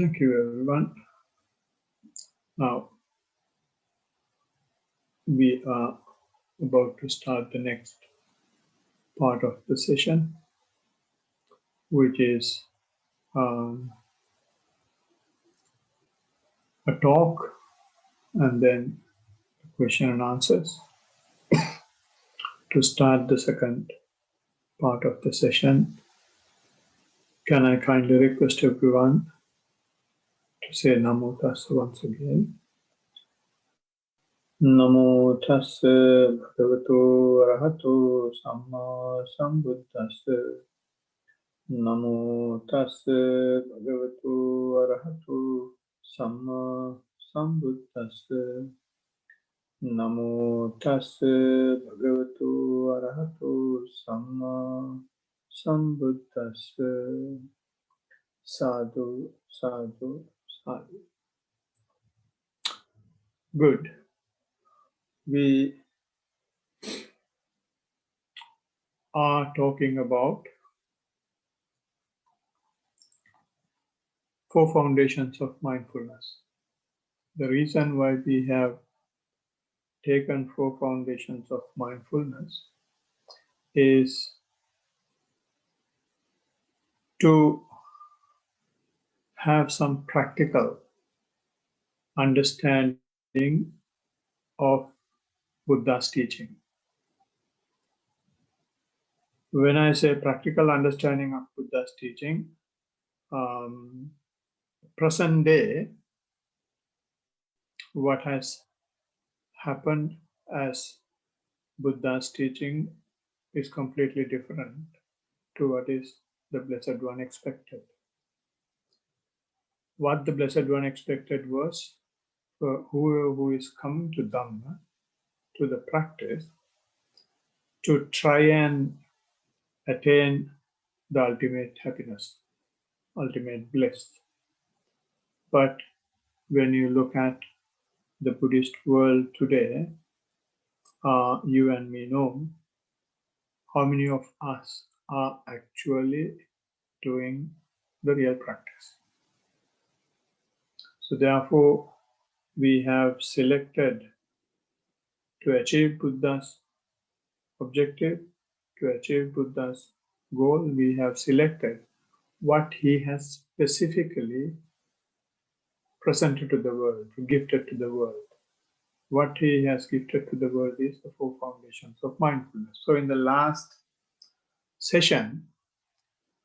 Thank you, everyone. Now, we are about to start the next part of the session, which is a talk and then question and answers. To start the second part of the session, can I kindly request everyone to say Namo Tassa once again? Namo Tassa Bhagavato Arahato Samma Sambuddhassa. Namo Tassa Bhagavato Arahato Samma Sambuddhassa. Namo Tassa Bhagavato Arahato Samma Sambuddhassa. Sadhu, sadhu, sadhu. Good. We are talking about 4 foundations of mindfulness. The reason why we have taken 4 foundations of mindfulness is to have some practical understanding of Buddha's teaching. When I say practical understanding of Buddha's teaching, present day, what has happened as Buddha's teaching is completely different to what is the Blessed One expected. What the Blessed One expected was for whoever who is coming to Dhamma, to the practice, to try and attain the ultimate happiness, ultimate bliss. But when you look at the Buddhist world today, you and me know how many of us are actually doing the real practice. So therefore, we have selected to achieve Buddha's objective, to achieve Buddha's goal, we have selected what he has specifically presented to the world, gifted to the world. What he has gifted to the world is the 4 foundations of mindfulness. So in the last session,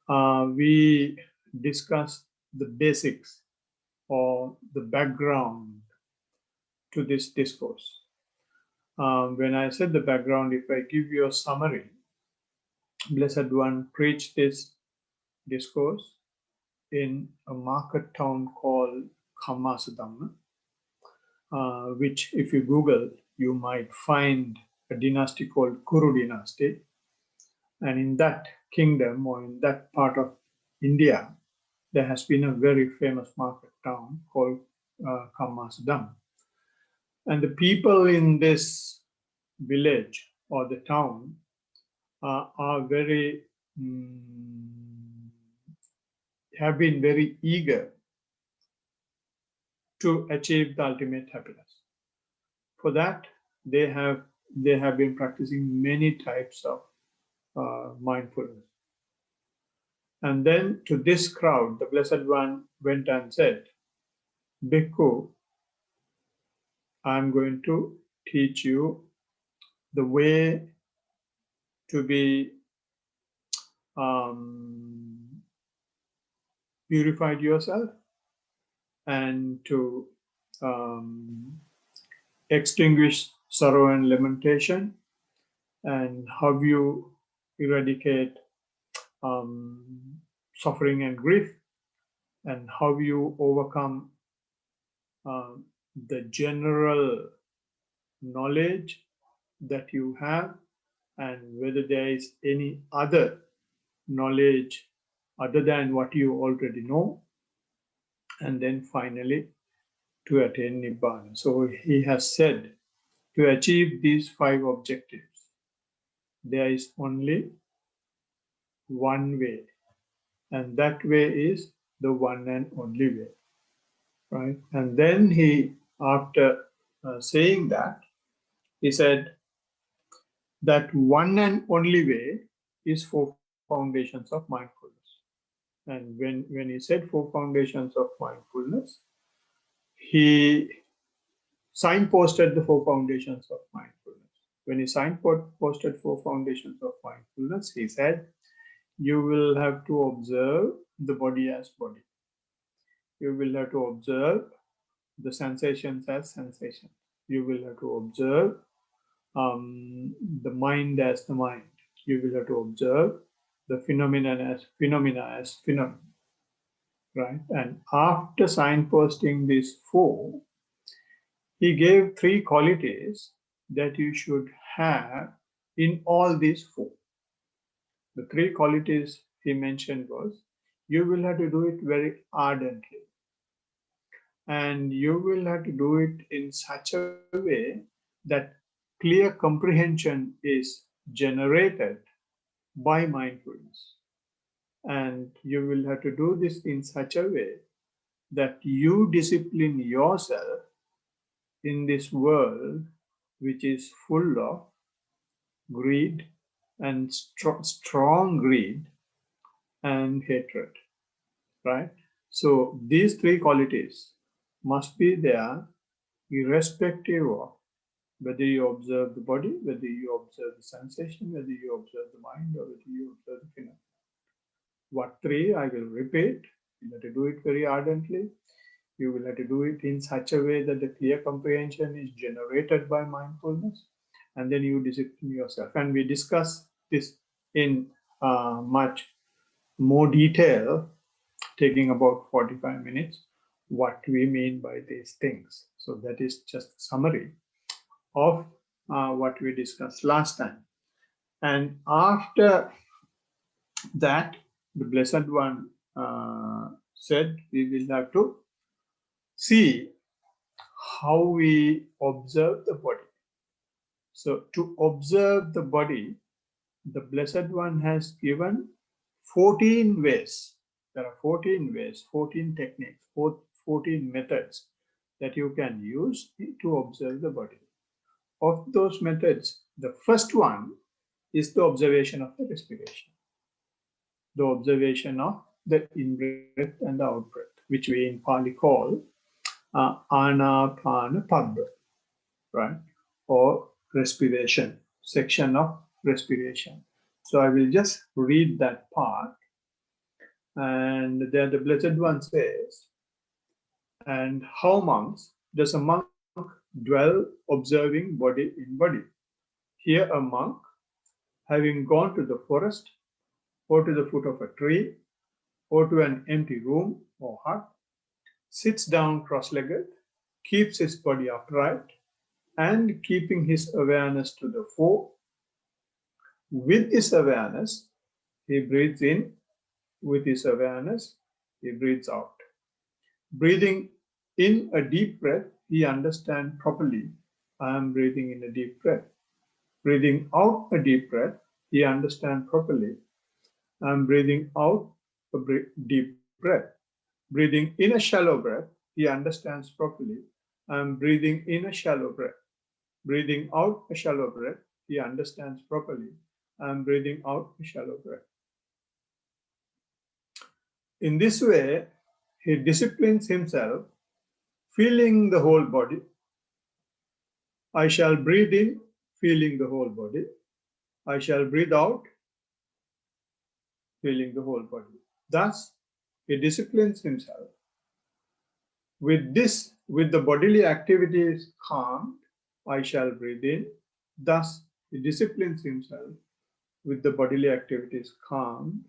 we discussed the basics or the background to this discourse. When I said the background, if I give you a summary, Blessed One preached this discourse in a market town called Khammasadhamma, which if you Google, you might find a dynasty called Kuru dynasty. And in that kingdom or in that part of India, there has been a very famous market town called Khammasadhamma. And the people in this village or the town are very, have been very eager to achieve the ultimate happiness. For that, they have been practicing many types of mindfulness. And then to this crowd, the Blessed One went and said, Bhikkhu, I'm going to teach you the way to be purified yourself and to extinguish sorrow and lamentation, and how you eradicate suffering and grief, and how you overcome the general knowledge that you have, and whether there is any other knowledge other than what you already know, and then finally to attain Nibbana. So he has said, to achieve these 5 objectives, there is only one way, and that way is the one and only way. right? And then he, after saying that, he said that one and only way is four foundations of mindfulness. And when he said four foundations of mindfulness, he signposted the four foundations of mindfulness. When he signposted four foundations of mindfulness, he said, you will have to observe the body as body. You will have to observe the sensations as sensations. You will have to observe the mind as the mind. You will have to observe the phenomena as phenomena, right? And after signposting these four, he gave three qualities that you should have in all these four. The three qualities he mentioned was, you will have to do it very ardently, and you will have to do it in such a way that clear comprehension is generated by mindfulness. And you will have to do this in such a way that you discipline yourself in this world which is full of greed and strong greed and hatred, right? So these three qualities must be there irrespective of whether you observe the body, whether you observe the sensation, whether you observe the mind, or whether you observe the phenomena. What three? I will repeat. You have to do it very ardently. You will have to do it in such a way that the clear comprehension is generated by mindfulness, and then you discipline yourself. And we discuss this in much more detail, taking about 45 minutes, what we mean by these things. So that is just a summary of what we discussed last time. And after that, the Blessed One said we will have to see how we observe the body. So to observe the body, the Blessed One has given 14 ways. There are 14 ways, 14 techniques, 14 methods that you can use to observe the body. Of those methods, the first one is the observation of the respiration, the observation of the in-breath and the out-breath, which we in Pali call Anapanapabba, right? Or respiration, section of respiration. So I will just read that part. And there the Blessed One says, and how monks does a monk dwell observing body in body? Here a monk, having gone to the forest, or to the foot of a tree, or to an empty room or hut, sits down cross-legged, keeps his body upright, and keeping his awareness to the fore. With his awareness, he breathes in. With his awareness, he breathes out. Breathing in a deep breath, he understands properly, I am breathing in a deep breath. Breathing out a deep breath, he understands properly, I am breathing out a deep breath. Breathing in a shallow breath, he understands properly, I am breathing in a shallow breath. Breathing out a shallow breath, he understands properly, I am breathing out a shallow breath. In this way, he disciplines himself, feeling the whole body. I shall breathe in, feeling the whole body. I shall breathe out, feeling the whole body. Thus, he disciplines himself. With this, with the bodily activities calmed, I shall breathe in. Thus, he disciplines himself. With the bodily activities calmed,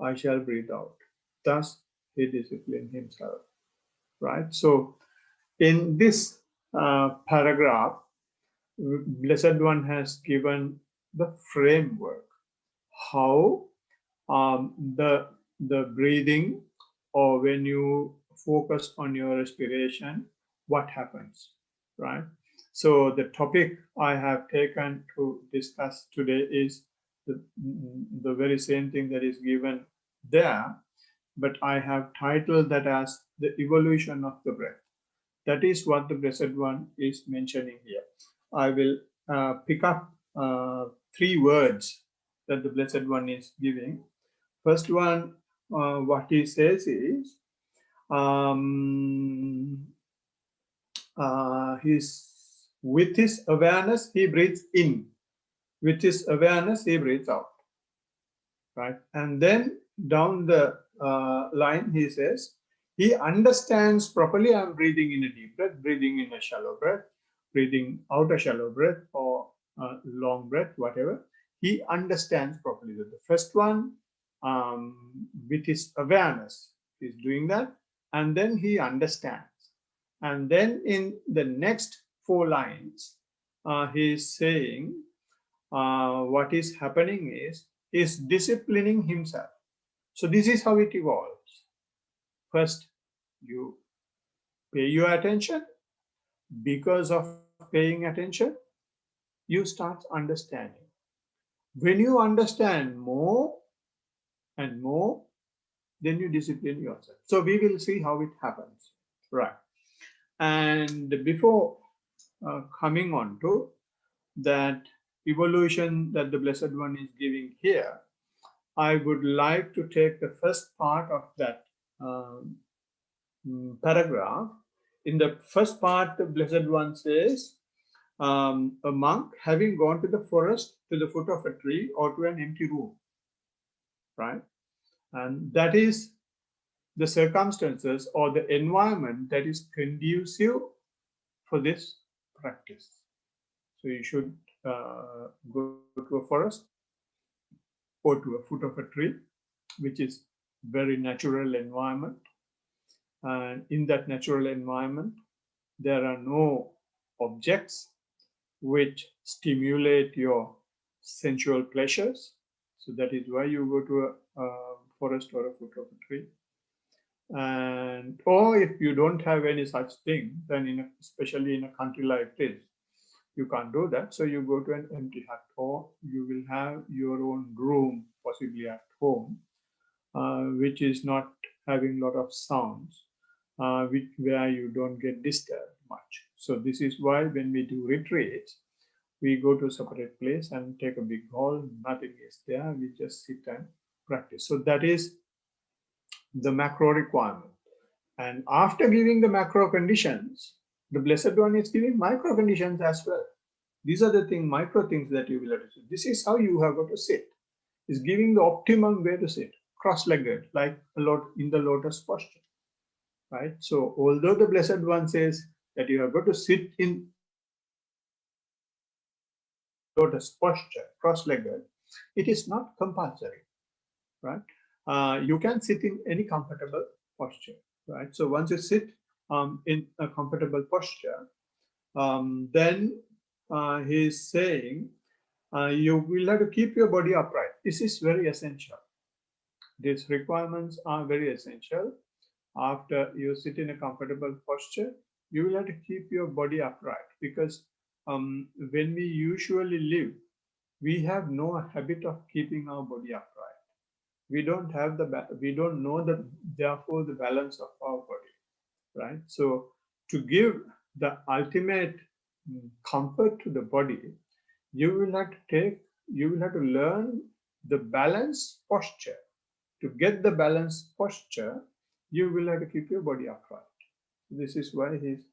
I shall breathe out. Thus, he disciplines himself. Right? So, in this paragraph, Blessed One has given the framework, how the breathing, or when you focus on your respiration, what happens, right? So the topic I have taken to discuss today is the very same thing that is given there, but I have titled that as the evolution of the breath. That is what the Blessed One is mentioning here. I will pick up three words that the Blessed One is giving. First one, what he says is, um, with his awareness, he breathes in. With his awareness, he breathes out. Right? And then down the line, he says, he understands properly. I'm breathing in a deep breath, breathing in a shallow breath, breathing out a shallow breath or a long breath, whatever. He understands properly. That the first one, with his awareness, is doing that, and then he understands. And then in the next four lines, he is saying, what is happening is disciplining himself. So this is how it evolves. First, you pay your attention. Because of paying attention, you start understanding. When you understand more and more, then you discipline yourself. So we will see how it happens. Right. And before coming on to that evolution that the Blessed One is giving here, I would like to take the first part of that paragraph. In the first part, the Blessed One says, a monk having gone to the forest, to the foot of a tree, or to an empty room, right? And that is the circumstances or the environment that is conducive for this practice. So you should go to a forest or to a foot of a tree, which is very natural environment. And in that natural environment, there are no objects which stimulate your sensual pleasures. So that is why you go to a forest or a foot of a tree. And or if you don't have any such thing, then especially in a country like this, you can't do that. So you go to an empty hut, or you will have your own room, possibly at home, which is not having a lot of sounds, where you don't get disturbed much. So this is why when we do retreats, we go to a separate place and take a big hall, nothing is there, we just sit and practice. So that is the macro requirement. And after giving the macro conditions, the Blessed One is giving micro conditions as well. These are the micro things that you will have to do. This is how you have got to sit. Is giving the optimum way to sit, cross-legged, like in the lotus posture. Right? So although the Blessed One says that you have got to sit in lotus posture, cross-legged, it is not compulsory, right? You can sit in any comfortable posture, right? So once you sit in a comfortable posture, then he's saying you will have to keep your body upright. This is very essential. These requirements are very essential. After you sit in a comfortable posture, you will have to keep your body upright, because when we usually live, we have no habit of keeping our body upright. We don't know that, therefore, the balance of our body, right? So to give the ultimate comfort to the body, you will have to learn the balance posture. To get the balanced posture, you will have to keep your body upright. This is why he's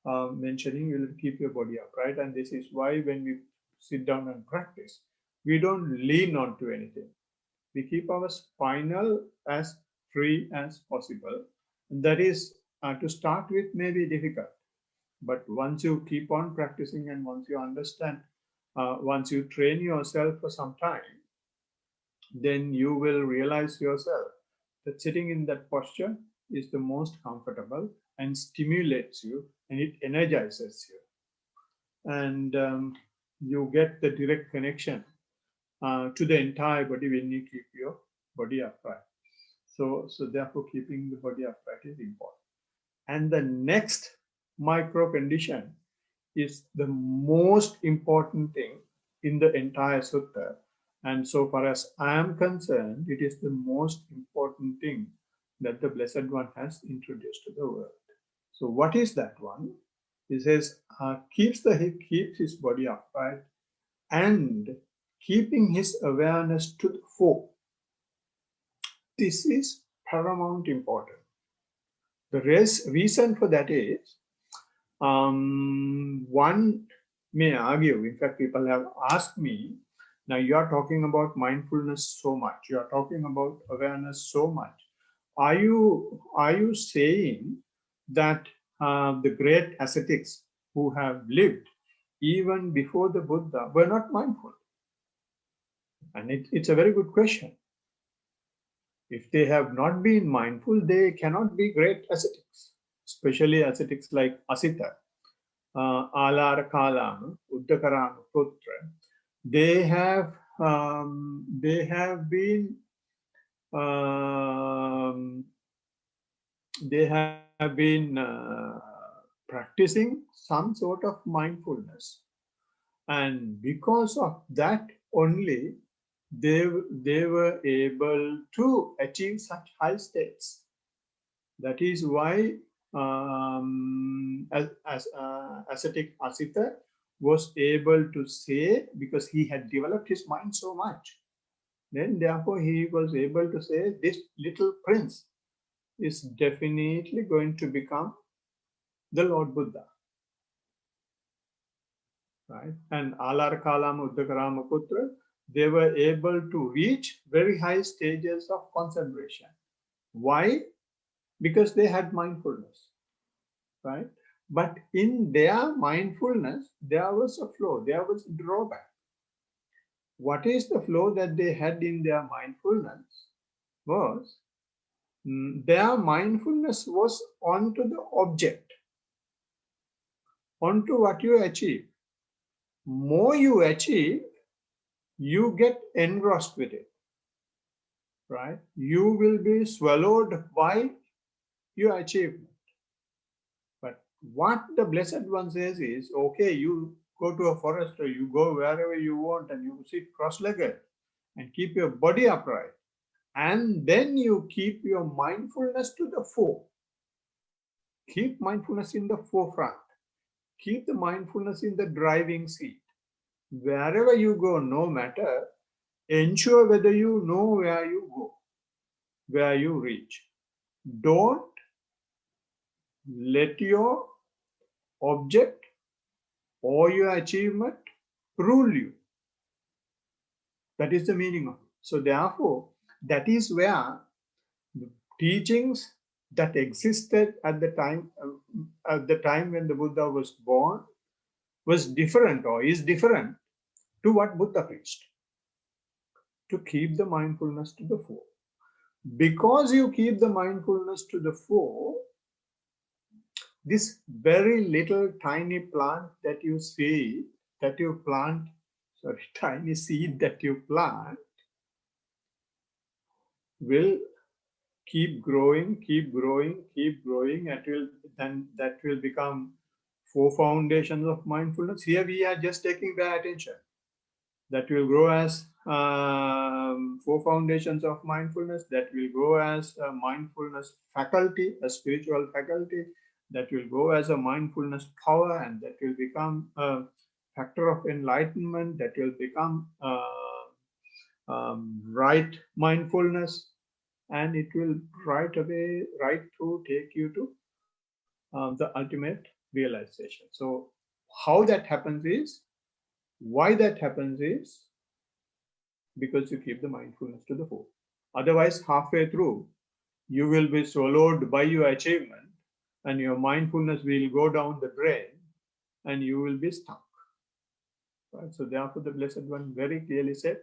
mentioning you will keep your body upright, and this is why when we sit down and practice, we don't lean onto anything. We keep our spinal as free as possible. And that is, to start with, may be difficult, but once you keep on practicing and once you understand, once you train yourself for some time, then you will realize yourself that sitting in that posture is the most comfortable and stimulates you and it energizes you. And you get the direct connection to the entire body when you keep your body upright. So therefore, keeping the body upright is important. And the next micro condition is the most important thing in the entire sutta. And so far as I am concerned, it is the most important thing that the Blessed One has introduced to the world. So what is that one? He says, keeps his body upright and keeping his awareness to the fore. This is paramount important. The reason for that is, one may argue, in fact, people have asked me, now you are talking about mindfulness so much, you are talking about awareness so much. Are you saying that the great ascetics who have lived even before the Buddha were not mindful? And it's a very good question. If they have not been mindful, they cannot be great ascetics, especially ascetics like Asita, Alara Kalama, Uddakarama Putra. They have been um, they have been practicing some sort of mindfulness, and because of that only they were able to achieve such high states. That is why ascetic Asita was able to say, because he had developed his mind so much, then therefore he was able to say, this little prince is definitely going to become the Lord Buddha, right? And Alar Kalam Uddakarama Putra, they were able to reach very high stages of concentration. Why? Because they had mindfulness, right? But in their mindfulness, there was a flow, there was a drawback. What is the flow that they had in their mindfulness was, their mindfulness was onto the object, onto what you achieve. More you achieve, you get engrossed with it, right? You will be swallowed by your achievement. But what the Blessed One says is, okay, you go to a forest or you go wherever you want and you sit cross-legged and keep your body upright. And then you keep your mindfulness to the fore. Keep mindfulness in the forefront. Keep the mindfulness in the driving seat. Wherever you go, no matter, ensure whether you know where you go, where you reach. Don't let your object or your achievement rule you. That is the meaning of it. So therefore, that is where the teachings that existed at the time when the Buddha was born was different, or is different, to what Buddha preached. To keep the mindfulness to the fore. Because you keep the mindfulness to the fore, this very little tiny plant that you see, that you plant, sorry, tiny seed that you plant will keep growing, keep growing, keep growing. Then that will become 4 foundations of mindfulness. Here we are just taking the attention. That will grow as 4 foundations of mindfulness. That will grow as a mindfulness faculty, a spiritual faculty. That will grow as a mindfulness power, and that will become a factor of enlightenment. That will become right mindfulness, and it will right through take you to the ultimate realization. So how that happens is, why that happens is, because you keep the mindfulness to the fore. Otherwise, halfway through, you will be swallowed by your achievement and your mindfulness will go down the drain and you will be stuck. Right? So therefore, the Blessed One very clearly said,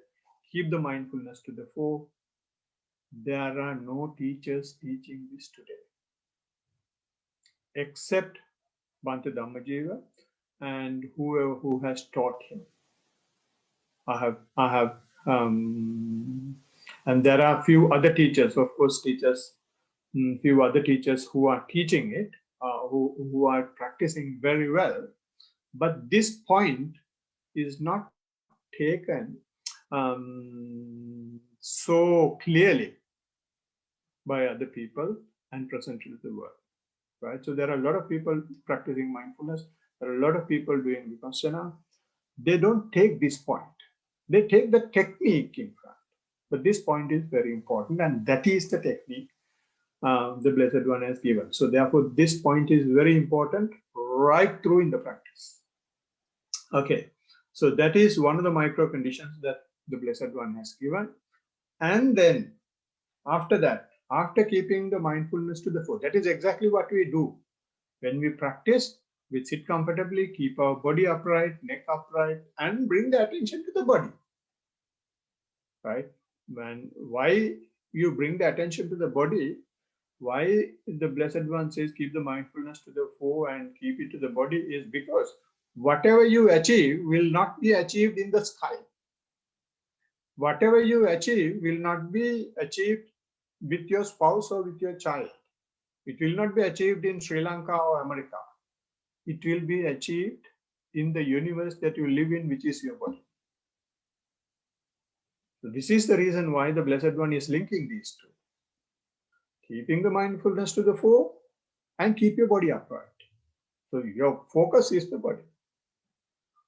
keep the mindfulness to the fore. There are no teachers teaching this today, except Bhante Dhammajiva and whoever who has taught him. I have, and there are few other teachers, of course, few other teachers who are teaching it, who are practicing very well. But this point is not taken so clearly by other people and presented to the world. right? So there are a lot of people practicing mindfulness. There are a lot of people doing Vipassana. They don't take this point. They take the technique in front. But this point is very important, and that is the technique the Blessed One has given. So therefore, this point is very important right through in the practice. Okay, so that is one of the micro conditions that the Blessed One has given. And then after that, after keeping the mindfulness to the fore, that is exactly what we do. When we practice, we sit comfortably, keep our body upright, neck upright, and bring the attention to the body, right? Why you bring the attention to the body, why the Blessed One says keep the mindfulness to the fore and keep it to the body is because whatever you achieve will not be achieved in the sky. Whatever you achieve will not be achieved with your spouse or with your child. It will not be achieved in Sri Lanka or America. It will be achieved in the universe that you live in, which is your body. So this is the reason why the Blessed One is linking these two. Keeping the mindfulness to the fore and keep your body upright. So your focus is the body.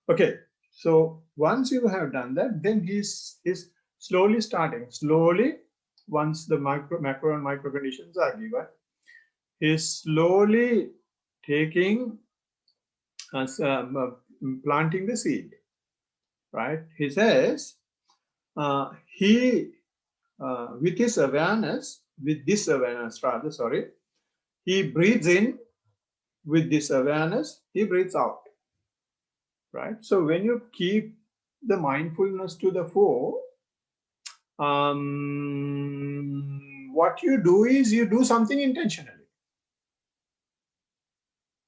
Okay, so once you have done that, then he's slowly starting. Slowly, once the macro and micro conditions are given, he's slowly taking planting the seed, right? He says, with his awareness, with this awareness rather, sorry, he breathes in with this awareness, he breathes out, right? So when you keep the mindfulness to the fore, what you do is you do something intentionally.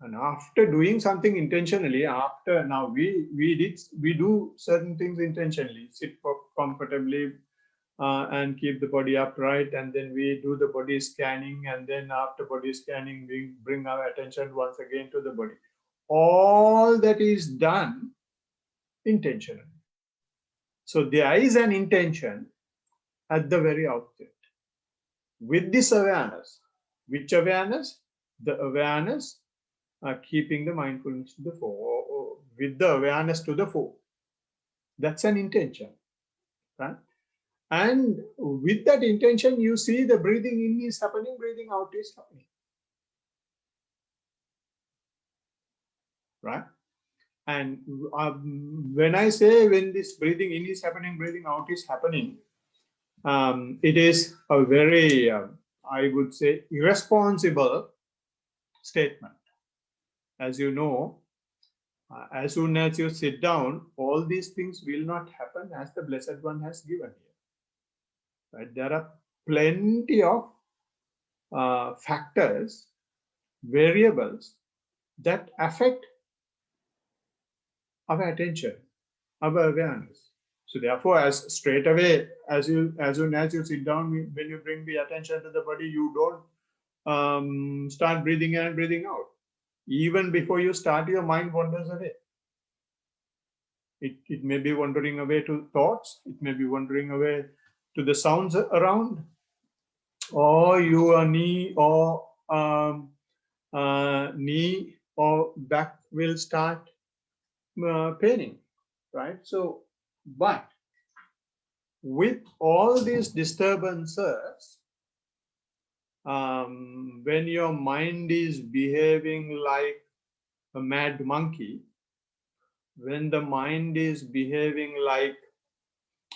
And after doing something intentionally, after now we do certain things intentionally, sit comfortably and keep the body upright, and then we do the body scanning, and then after body scanning, we bring our attention once again to the body. All that is done intentionally. So there is an intention at the very outset. With this awareness, which awareness? The awareness keeping the mindfulness to the fore, or with the awareness to the fore. That's an intention, right? And with that intention, you see the breathing in is happening, breathing out is happening, right? And when I say when this breathing in is happening, breathing out is happening, it is a very, I would say, irresponsible statement. As you know, as soon as you sit down, all these things will not happen as the Blessed One has given here. Right? There are plenty of factors, variables that affect our attention, our awareness. So therefore, as straight away, as soon as you sit down, when you bring the attention to the body, you don't start breathing in and breathing out. Even before you start, your mind wanders away. It may be wandering away to thoughts, it may be wandering away to the sounds around, or your knee or back will start paining, right? So, but with all these disturbances, when your mind is behaving like a mad monkey, when the mind is behaving like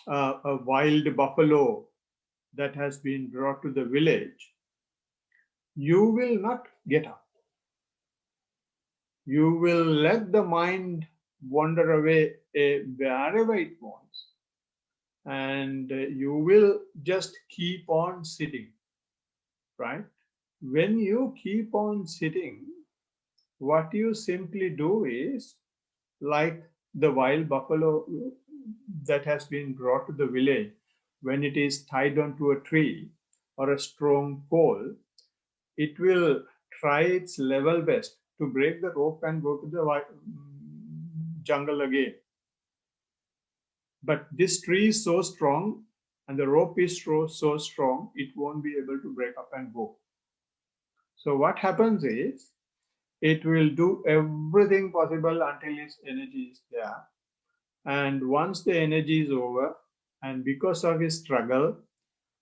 a wild buffalo that has been brought to the village, you will not get up. You will let the mind wander away wherever it wants, and you will just keep on sitting, right? When you keep on sitting, what you simply do is, like the wild buffalo that has been brought to the village, when it is tied onto a tree or a strong pole, it will try its level best to break the rope and go to the jungle again. But this tree is so strong and the rope is so strong, it won't be able to break up and go. So what happens is, it will do everything possible until its energy is there. And once the energy is over, and because of his struggle,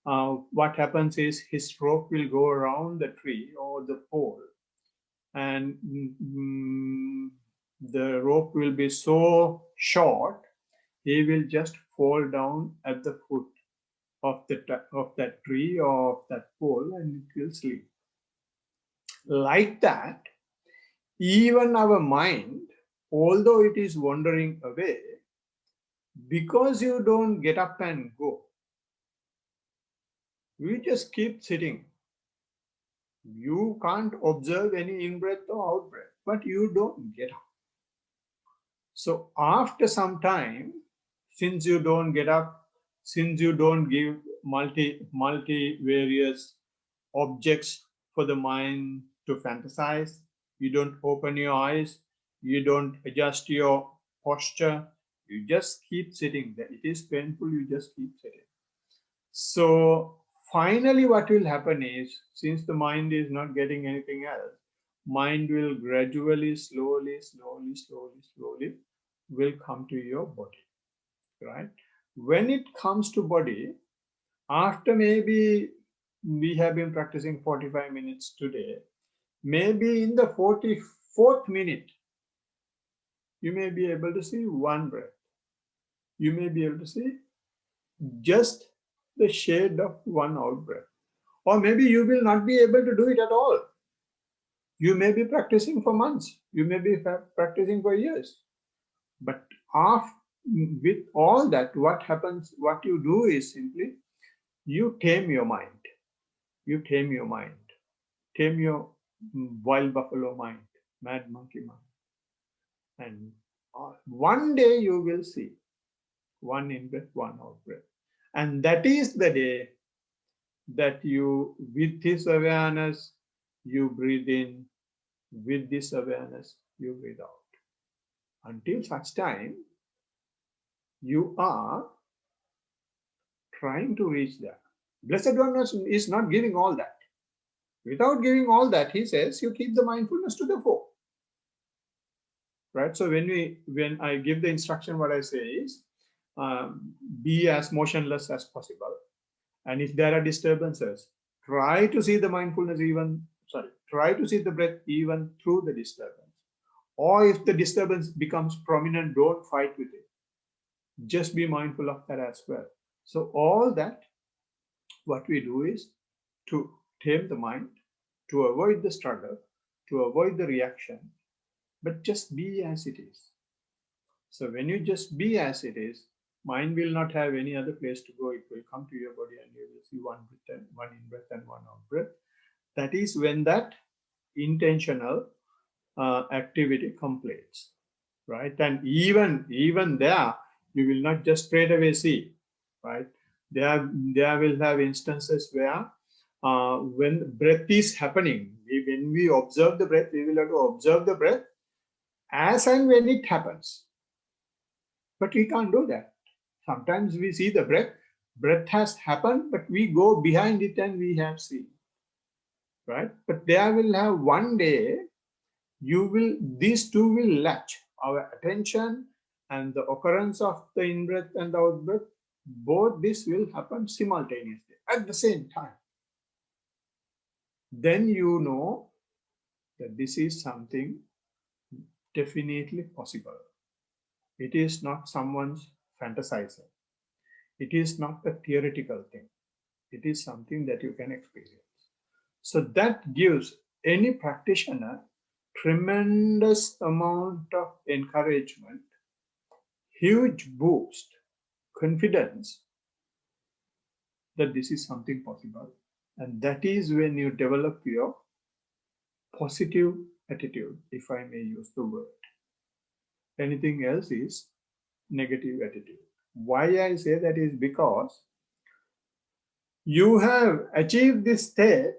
what happens is his rope will go around the tree or the pole, and the rope will be so short, he will just fall down at the foot of that tree or of that pole, and it will sleep. Like that, even our mind, although it is wandering away, because you don't get up and go, you just keep sitting. You can't observe any in-breath or out-breath, but you don't get up. So after some time, since you don't get up, since you don't give multi various objects for the mind to fantasize, you don't open your eyes, you don't adjust your posture, you just keep sitting there. It is painful, you just keep sitting. So finally what will happen is, since the mind is not getting anything else, mind will gradually, slowly will come to your body, right? When it comes to body, after maybe we have been practicing 45 minutes today, maybe in the 44th minute, you may be able to see one breath. You may be able to see just the shade of one out breath. Or maybe you will not be able to do it at all. You may be practicing for months. You may be practicing for years. But with all that, what happens, what you do is simply, you tame your mind. You tame your mind. Tame your wild buffalo mind, mad monkey mind. And one day you will see one in breath, one out breath. And that is the day that you, with this awareness, you breathe in, with this awareness, you breathe out. Until such time, you are trying to reach that. Blessed One is not giving all that. Without giving all that, he says, you keep the mindfulness to the fore. Right? So when I give the instruction, what I say is, be as motionless as possible. And if there are disturbances, try to see the mindfulness try to see the breath even through the disturbance. Or if the disturbance becomes prominent, don't fight with it. Just be mindful of that as well. So all that, what we do is to tame the mind, to avoid the struggle, to avoid the reaction, but just be as it is. So when you just be as it is, mind will not have any other place to go. It will come to your body and you will see one in breath and one out breath. That is when that intentional activity completes, right? And even there, you will not just straight away see, right? There will have instances where when breath is happening, when we observe the breath, we will have to observe the breath as and when it happens. But we can't do that. Sometimes we see the breath has happened, but we go behind it and we have seen, right? But there will have one day, these two will latch, our attention and the occurrence of the in-breath and the out-breath, both this will happen simultaneously at the same time. Then you know that this is something definitely possible. It is not someone's fantasizing. It is not a theoretical thing. It is something that you can experience. So that gives any practitioner tremendous amount of encouragement, huge boost, confidence that this is something possible. And that is when you develop your positive attitude, if I may use the word. Anything else is negative attitude. Why I say that is because you have achieved this state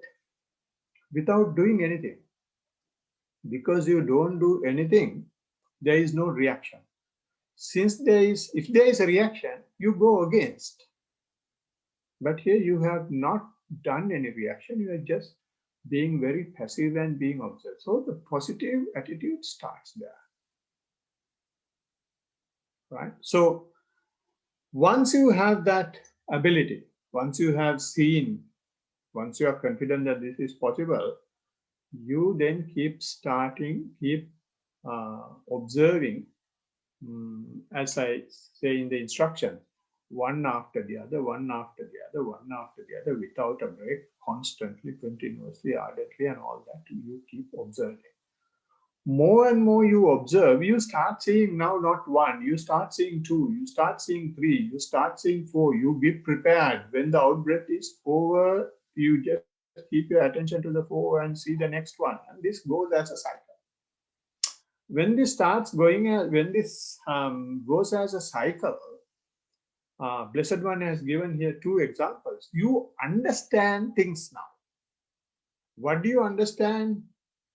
without doing anything. Because you don't do anything, there is no reaction. If there is a reaction, you go against. But here you have not done any reaction, you are just being very passive and being observed. So the positive attitude starts there, right? So once you have that ability, once you have seen, once you are confident that this is possible, you then keep observing, as I say in the instruction, one after the other, one after the other, one after the other, without a break, constantly, continuously, ardently, and all that. You keep observing. More and more you observe, you start seeing now not one, you start seeing two, you start seeing three, you start seeing four. You be prepared. When the out breath is over, you just keep your attention to the four and see the next one. And this goes as a cycle. When this starts going, when this goes as a cycle, Blessed One has given here two examples. You understand things now. What do you understand?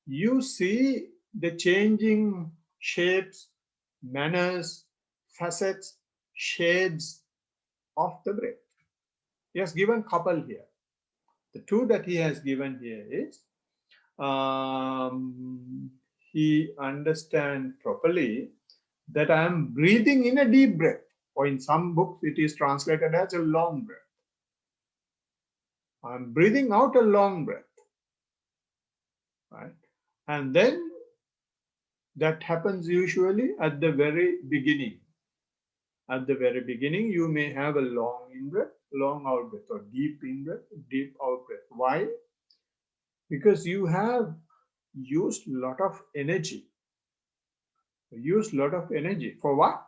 You see the changing shapes, manners, facets, shades of the breath. He has given couple here. The two that he has given here is he understands properly that I am breathing in a deep breath, or in some books it is translated as a long breath. I am breathing out a long breath, right? And then that happens usually at the very beginning. At the very beginning, you may have a long in-breath, long out-breath, or deep in-breath, deep out-breath. Why? Because you have used a lot of energy. Used a lot of energy. For what?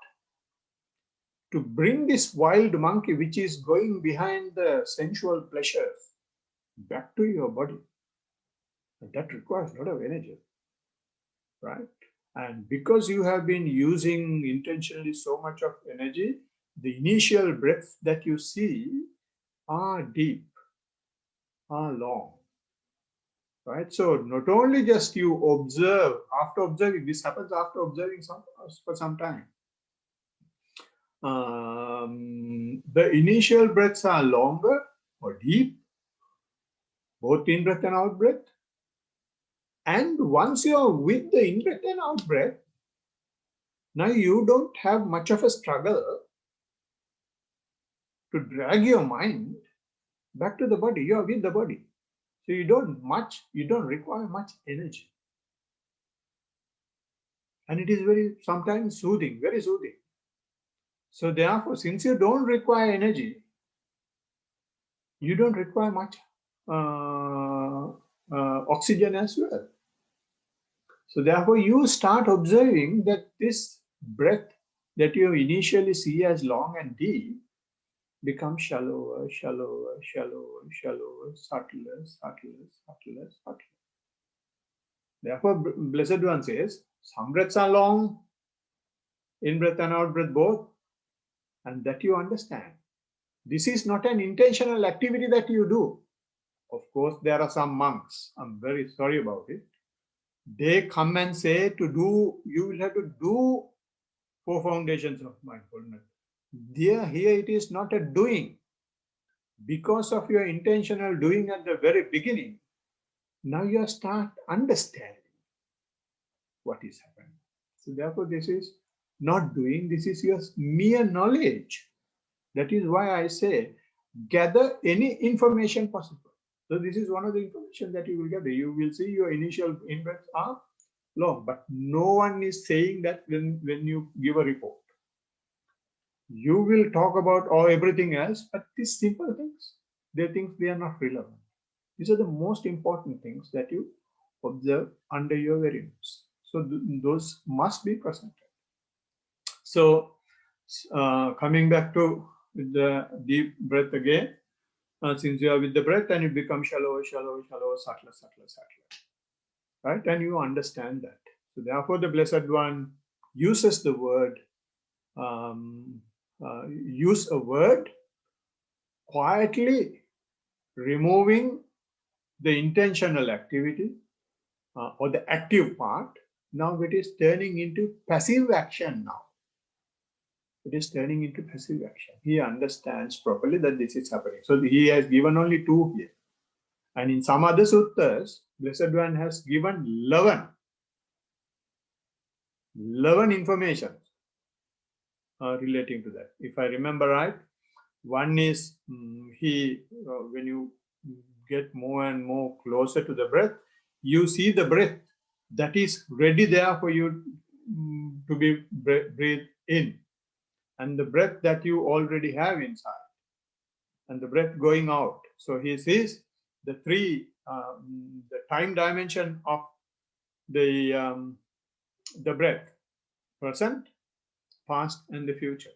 To bring this wild monkey, which is going behind the sensual pleasures, back to your body. And that requires a lot of energy, right? And because you have been using intentionally so much of energy, the initial breaths that you see are deep, are long, right? So not only just you observe, after observing, this happens after observing for some time. The initial breaths are longer or deep, both in breath and out breath. And once you're with the in breath and out breath, now you don't have much of a struggle to drag your mind back to the body. You are with the body. So you don't require much energy. And it is sometimes soothing, very soothing. So therefore, since you don't require energy, you don't require much oxygen as well. So therefore, you start observing that this breath that you initially see as long and deep becomes shallower, shallower, shallower, shallower, subtler, subtler, subtler, subtler. Therefore, Blessed One says, some breaths are long, in breath and out breath both, and that you understand. This is not an intentional activity that you do. Of course, there are some monks, I'm very sorry about it. They come and say you will have to do 4 foundations of mindfulness. Here it is not a doing. Because of your intentional doing at the very beginning, now you start understanding what is happening. So therefore, this is not doing, this is your mere knowledge. That is why I say, gather any information possible. So this is one of the information that you will gather. You will see your initial in-breaths are long, but no one is saying that when you give a report. You will talk about everything else, but these simple things, they are not relevant. These are the most important things that you observe under your very nose. So those must be presented. So coming back to the deep breath again, since you are with the breath, and it becomes shallower, shallower, shallower, subtler, subtler, subtler. Right? And you understand that. So therefore, the Blessed One uses the word, use a word quietly removing the intentional activity or the active part. Now it is turning into passive action now. It is turning into passive action. He understands properly that this is happening. So he has given only 2 here. And in some other suttas, Blessed One has given 11 information relating to that. If I remember right, one is when you get more and more closer to the breath, you see the breath that is ready there for you to be breathed in, and the breath that you already have inside, and the breath going out. So he sees the the time dimension of the breath: present, past, and the future.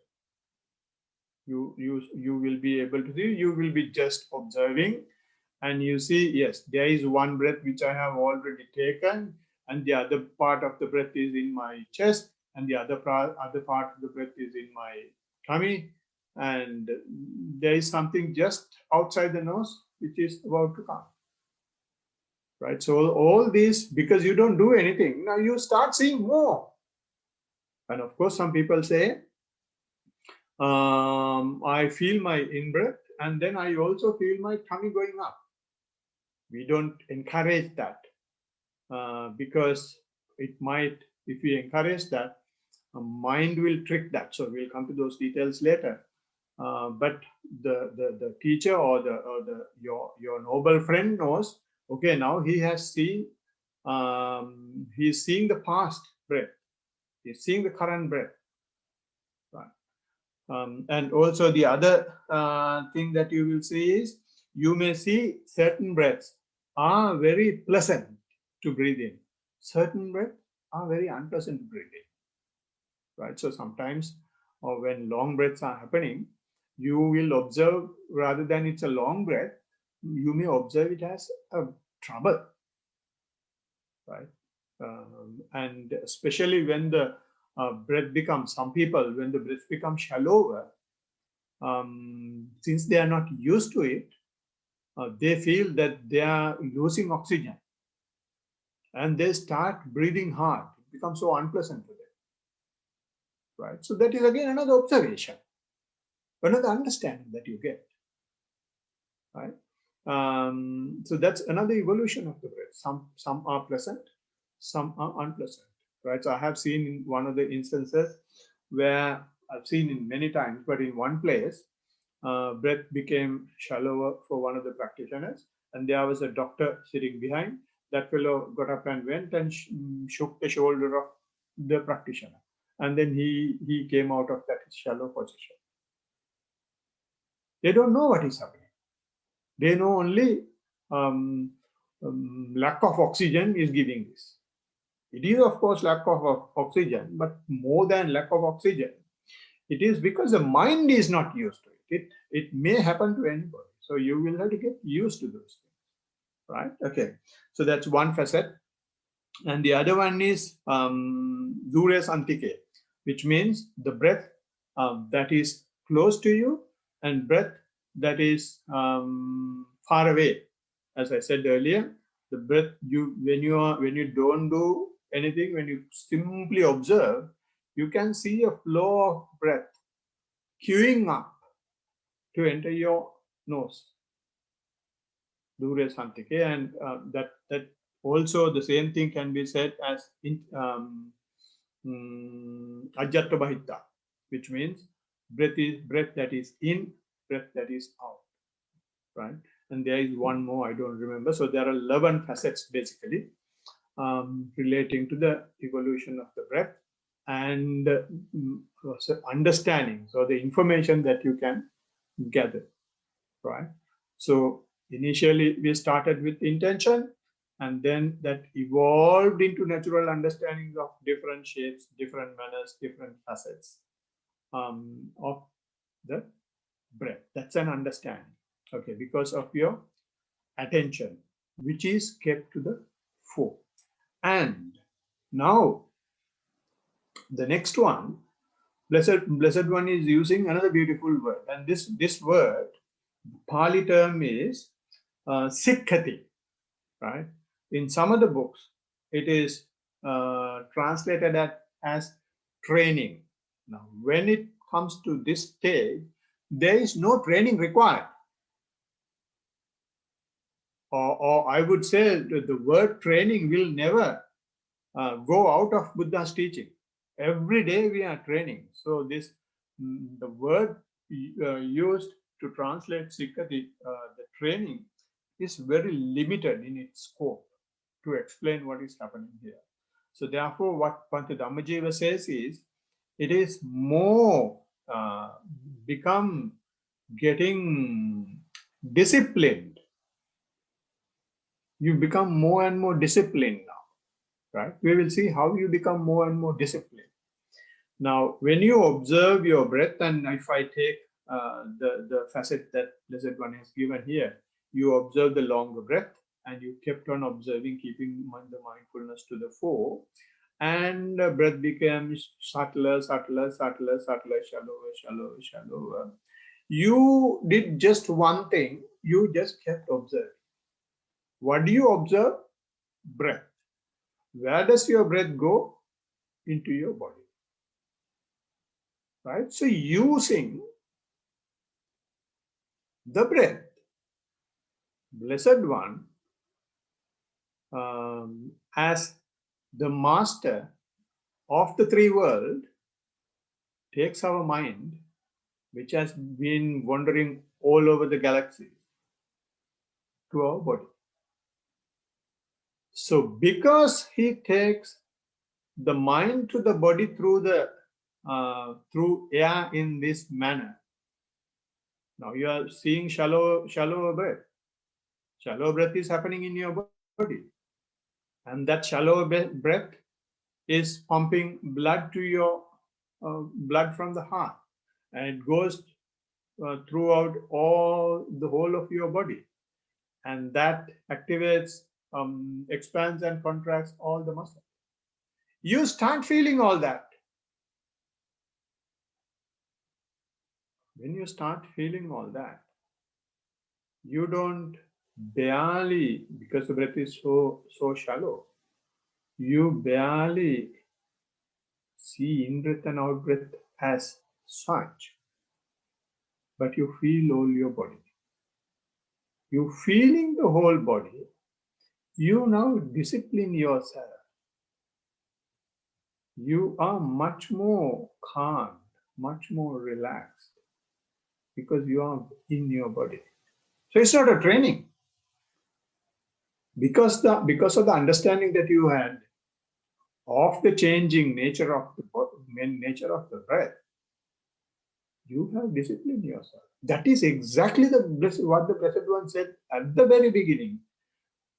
You will be able to see. You will be just observing, and you see, yes, there is one breath which I have already taken, and the other part of the breath is in my chest, and the other part of the breath is in my tummy, and there is something just outside the nose which is about to come. Right? So all these, because you don't do anything, now you start seeing more. And of course, some people say, I feel my in-breath, and then I also feel my tummy going up. We don't encourage that because it might, if we encourage that, mind will trick that. So we'll come to those details later. But the teacher or your noble friend knows. Okay, now he has seen. He's seeing the past breath. He's seeing the current breath. Right. And also the other thing that you will see is, you may see certain breaths are very pleasant to breathe in. Certain breaths are very unpleasant to breathe in. Right? So sometimes, or when long breaths are happening, you will observe, rather than it's a long breath, you may observe it as a trouble. Right? And especially when the breath becomes, some people, when the breath becomes shallower, since they are not used to it, they feel that they are losing oxygen, and they start breathing hard. It becomes so unpleasant for them. Right? So that is again another observation, another understanding that you get. Right? So that's another evolution of the breath. Some are pleasant, some are unpleasant. Right? So I have seen in one of the instances where I've seen in many times, but in one place, breath became shallower for one of the practitioners, and there was a doctor sitting behind. That fellow got up and went and shook the shoulder of the practitioner, and then he came out of that shallow position. They don't know what is happening. They know only lack of oxygen is giving this. It is, of course, lack of oxygen, but more than lack of oxygen, it is because the mind is not used to it. It may happen to anybody. So you will have to get used to those things. Right? Okay. So that's one facet. And the other one is dure santike, which means the breath that is close to you and breath that is far away. As I said earlier, the breath when you don't do anything, when you simply observe, you can see a flow of breath queuing up to enter your nose. Dure santike, and that also the same thing can be said as ajjatta bahitta, which means breath that is in, breath that is out. Right? And there is one more, I don't remember. So there are 11 facets basically relating to the evolution of the breath and understanding. So the information that you can gather. Right? So initially we started with intention, and then that evolved into natural understandings of different shapes, different manners, different facets of the breath. That's an understanding. Okay, because of your attention, which is kept to the fore. And now the next one, Blessed One is using another beautiful word, and this word, Pali term is sikkati. Right? In some of the books, it is translated as training. Now, when it comes to this stage, there is no training required. or I would say the word training will never go out of Buddha's teaching. Every day we are training. So this the word used to translate Sikkati, the training, is very limited in its scope to explain what is happening here. So therefore, what Panta Dhammajiva says is, it is more become getting disciplined. You become more and more disciplined now, right? We will see how you become more and more disciplined. Now, when you observe your breath, and if I take the facet that Blessed One has given here, you observe the longer breath, and you kept on observing, keeping the mindfulness to the fore, and the breath becomes subtler, subtler, subtler, subtler, shallower, shallower, shallower. You did just one thing, you just kept observing. What do you observe? Breath. Where does your breath go? Into your body. Right? So using the breath, Blessed One, as the master of the three world, takes our mind, which has been wandering all over the galaxy, to our body. So because he takes the mind to the body through the through air in this manner, now you are seeing shallow breath. Shallow breath is happening in your body, and that shallow breath is pumping blood to your blood from the heart, and it goes throughout the whole of your body, and that activates, expands and contracts all the muscles. You start feeling all that. When you start feeling all that, you don't barely, because the breath is so shallow, you barely see in-breath and out-breath as such, but you feel all your body. You feeling the whole body, you now discipline yourself. You are much more calm, much more relaxed, because you are in your body. So it's not a training. Because of the understanding that you had of the changing nature of the body, nature of the breath, you have disciplined yourself. That is exactly what the Blessed One said at the very beginning.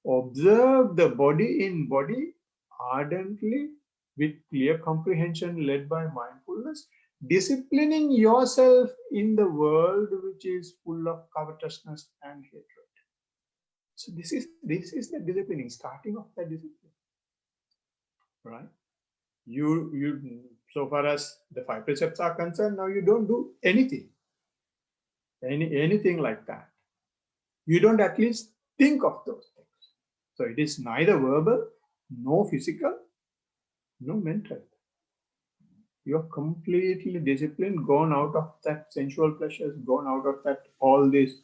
Observe the body in body ardently, with clear comprehension led by mindfulness, disciplining yourself in the world which is full of covetousness and hatred. So this is the disciplining, starting of that discipline, right? You so far as the 5 precepts are concerned, now you don't do anything like that. You don't at least think of those things. So it is neither verbal, no physical, no mental. You're completely disciplined, gone out of that sensual pleasures, gone out of that all these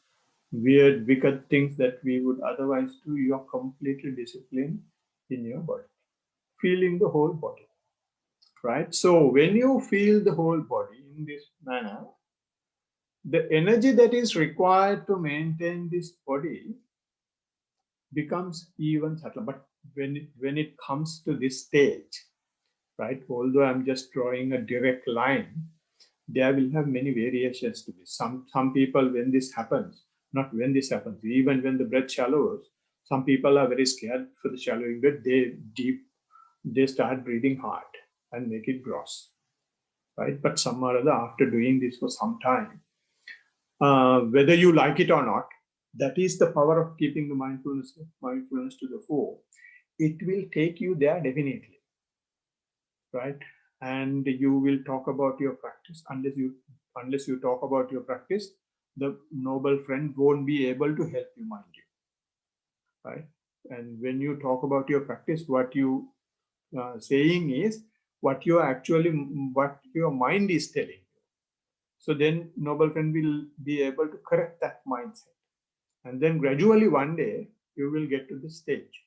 weird, wicked things that we would otherwise do. You're completely disciplined in your body, feeling the whole body, right? So when you feel the whole body in this manner, the energy that is required to maintain this body becomes even subtler. But when it comes to this stage, right, although I'm just drawing a direct line, there will have many variations to this. Some people, when this happens, not when this happens, even when the breath shallows, some people are very scared for the shallowing breath. They start breathing hard and make it gross, right? But some or other, after doing this for some time, whether you like it or not, that is the power of keeping the mindfulness to the fore. It will take you there definitely, right? And you will talk about your practice. Unless you talk about your practice, the noble friend won't be able to help you, mind you, right? And when you talk about your practice, what you saying is what your mind is telling you. So then noble friend will be able to correct that mindset. And then gradually one day, you will get to this stage.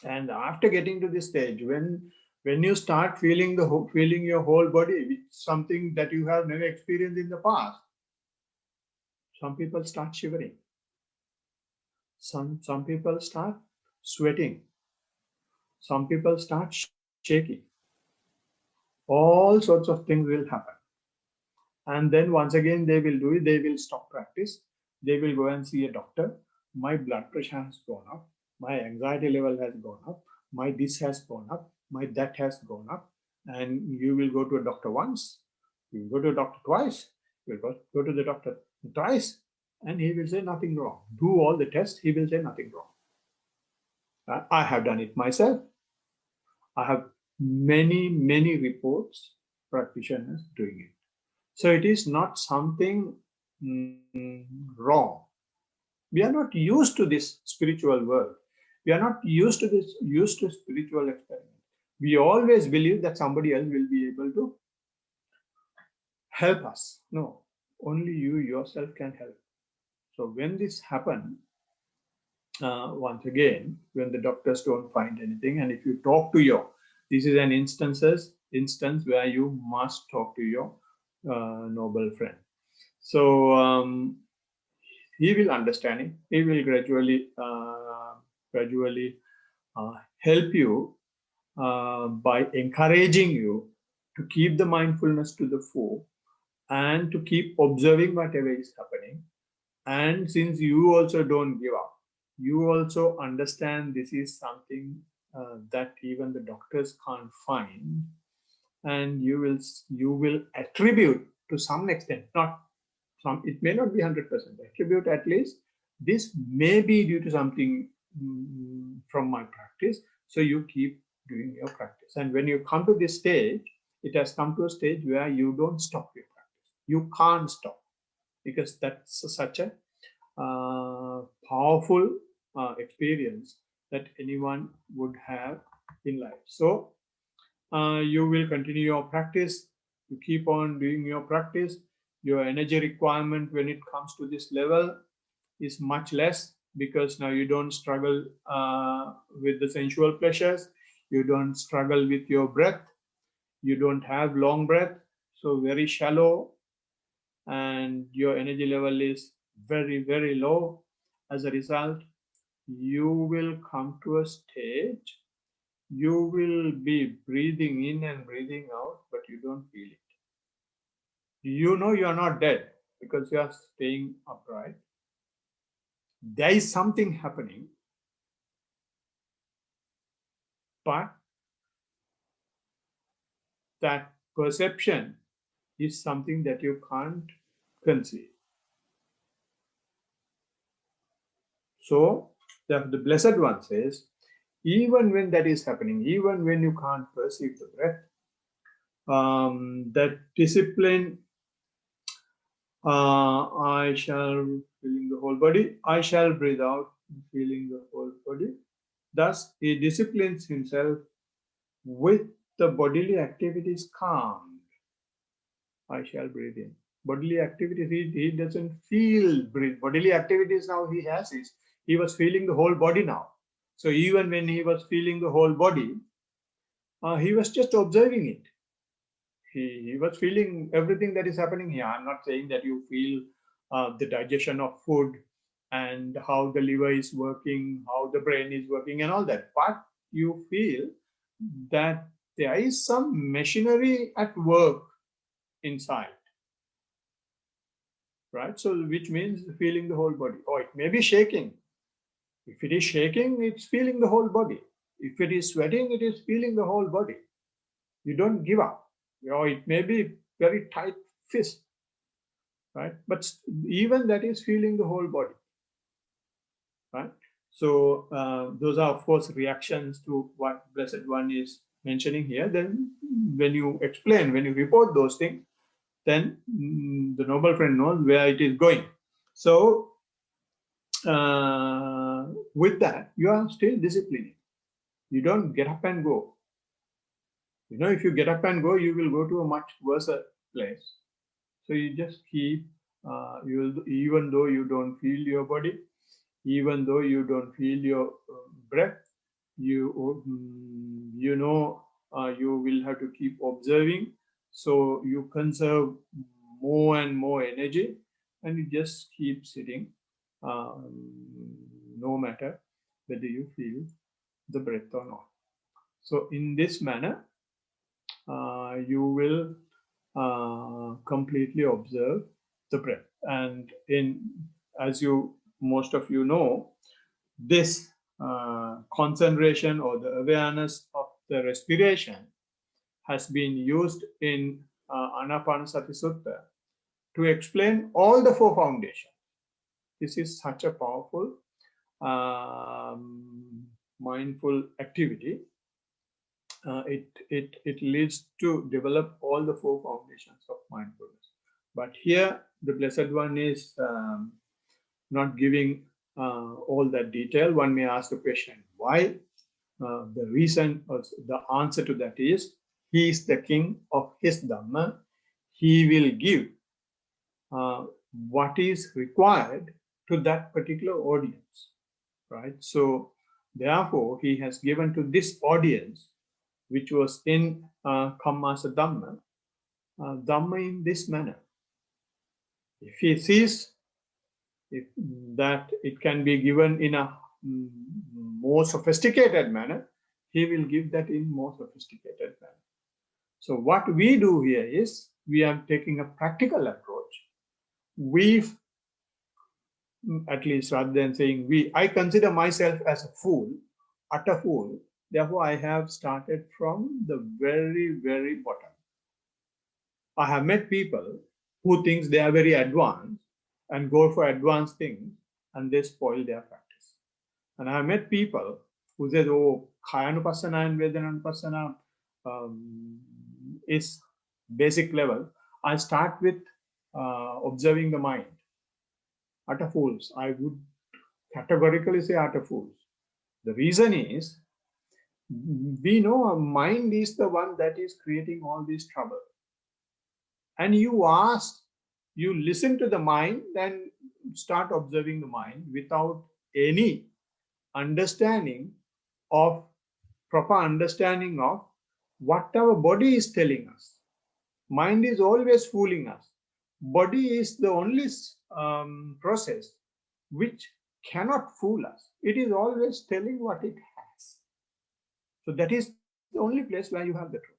And after getting to this stage, when you start feeling feeling your whole body, which is something that you have never experienced in the past, some people start shivering. Some people start sweating. Some people start shaking. All sorts of things will happen. And then once again, they will do it. They will stop practice. They will go and see a doctor. My blood pressure has gone up. My anxiety level has gone up. My this has gone up. My that has gone up. And you will go to a doctor once. You will go to a doctor twice. You will go to the doctor twice. And he will say nothing wrong. Do all the tests. He will say nothing wrong. I have done it myself. I have many reports, practitioners doing it. So it is not something wrong. We are not used to this spiritual world. We are not used to spiritual experiment. We always believe that somebody else will be able to help us. No, only you yourself can help. So when this happens, once again, when the doctors don't find anything, and if you talk to this is an instance where you must talk to your noble friend. So he will understand it. He will gradually help you by encouraging you to keep the mindfulness to the fore and to keep observing whatever is happening. And since you also don't give up, you also understand this is something that even the doctors can't find, and you will attribute to some extent, not some, it may not be 100%, attribute at least this may be due to something from my practice. So you keep doing your practice, and when you come to this stage, it has come to a stage where you don't stop your practice. You can't stop, because that's such a powerful experience that anyone would have in life. So you will continue your practice. You keep on doing your practice. Your energy requirement when it comes to this level is much less, because now you don't struggle with the sensual pleasures. You don't struggle with your breath. You don't have long breath, so very shallow, and your energy level is very low. As a result, you will come to a stage, you will be breathing in and breathing out, but you don't feel it. You know you are not dead because you are staying upright. There is something happening, but that perception is something that you can't conceive. So the Blessed One says, even when that is happening, even when you can't perceive the breath, that discipline, I shall feeling the whole body, I shall breathe out, feeling the whole body. Thus, he disciplines himself with the bodily activities calmed. I shall breathe in. Bodily activities, he doesn't feel breathe. Bodily activities now he has is, he was feeling the whole body now. So even when he was feeling the whole body, he was just observing it. He was feeling everything that is happening here. I'm not saying that you feel the digestion of food and how the liver is working, how the brain is working and all that. But you feel that there is some machinery at work inside, right? So which means feeling the whole body. Or it may be shaking. If it is shaking, it's feeling the whole body. If it is sweating, it is feeling the whole body. You don't give up. It may be very tight fist, right? But even that is feeling the whole body, right? So those are, of course, reactions to what Blessed One is mentioning here. Then when you explain, when you report those things, then the noble friend knows where it is going. So with that, you are still disciplining. You don't get up and go. If you get up and go, you will go to a much worse place. So you just keep, even though you don't feel your body, Even though you don't feel your breath, you know you will have to keep observing, so you conserve more and more energy, and you just keep sitting, um, no matter whether you feel the breath or not. So in this manner, you will completely observe the breath. And as you most of you know, this concentration or the awareness of the respiration has been used in Anapanasati Sutta to explain all the four foundations. This is such a powerful mindful activity. It leads to develop all the four foundations of mindfulness. But here, the Blessed One is not giving all that detail. One may ask the question, why? The reason, or the answer to that is, he is the king of his Dhamma. He will give what is required to that particular audience, right? So, therefore, he has given to this audience, which was in Kammasa Dhamma, Dhamma in this manner. If he sees that it can be given in a more sophisticated manner, he will give that in more sophisticated manner. So what we do here is, we are taking a practical approach. We, at least rather than saying we, I consider myself as a fool, utter fool. Therefore, I have started from the very, very bottom. I have met people who think they are very advanced and go for advanced things, and they spoil their practice. And I have met people who say, oh, Kayanupassana and Vedananupasana is basic level. I start with observing the mind. Utter fools. I would categorically say utter fools. The reason is, we know our mind is the one that is creating all this trouble. And you listen to the mind, then start observing the mind without any understanding of, proper understanding of what our body is telling us. Mind is always fooling us. Body is the only process which cannot fool us. It is always telling what it has. So that is the only place where you have the truth.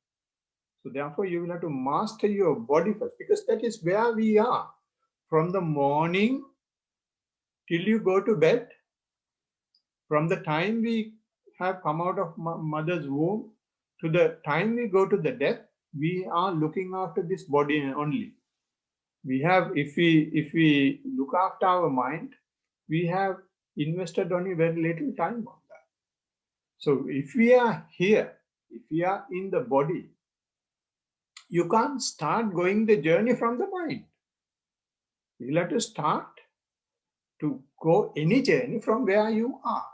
So therefore, you will have to master your body first, because that is where we are. From the morning till you go to bed, from the time we have come out of mother's womb to the time we go to the death, we are looking after this body only. We have, if we look after our mind, we have invested only very little time on that. So if we are here, if we are in the body, you can't start going the journey from the mind. You'll have to start to go any journey from where you are.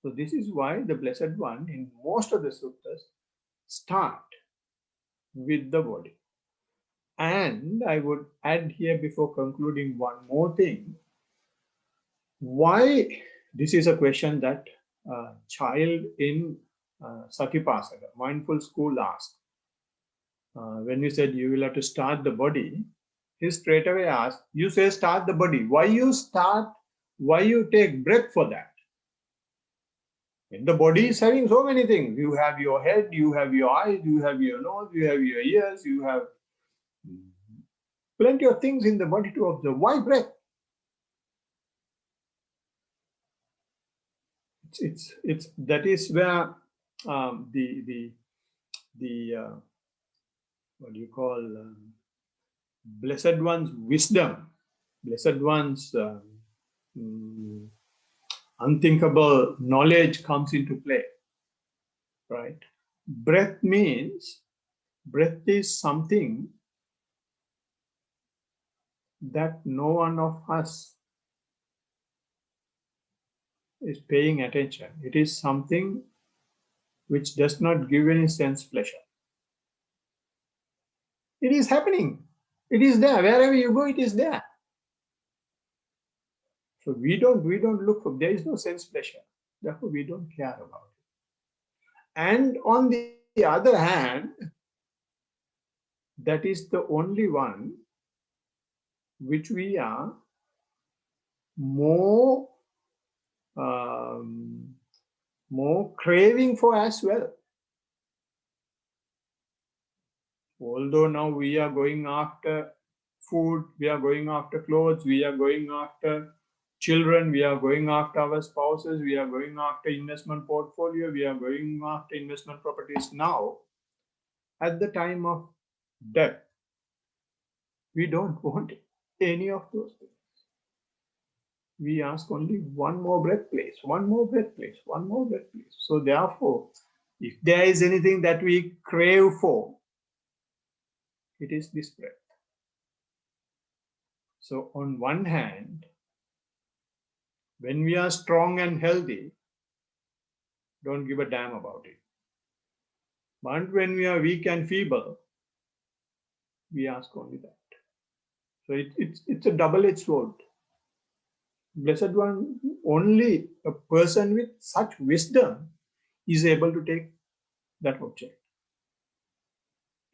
So this is why the Blessed One in most of the suttas start with the body. And I would add here, before concluding, one more thing. Why? This is a question that a child in Satipasaka, mindful school, asked. When we said you will have to start the body, he straight away asked, you say start the body. Why you start? Why you take breath for that? And the body is having so many things. You have your head, you have your eyes, you have your nose, you have your ears, you have plenty of things in the body to observe. Why breath? It's that is where the what do you call Blessed One's wisdom, Blessed One's unthinkable knowledge comes into play, right? Breath is something that no one of us is paying attention. It is something which does not give any sense pleasure. It is happening. It is there. Wherever you go, it is there. So we don't look for, there is no sense pleasure. Therefore, we don't care about it. And on the other hand, that is the only one which we are more more craving for as well. Although now we are going after food, we are going after clothes, we are going after children, we are going after our spouses, we are going after investment portfolio, we are going after investment properties now. At the time of death, we don't want any of those things. We ask only one more breath, please, one more breath, please, one more breath, please. So therefore, if there is anything that we crave for, it is this breath. So on one hand, when we are strong and healthy, don't give a damn about it. But when we are weak and feeble, we ask only that. So it's a double-edged sword. Blessed One, only a person with such wisdom is able to take that object.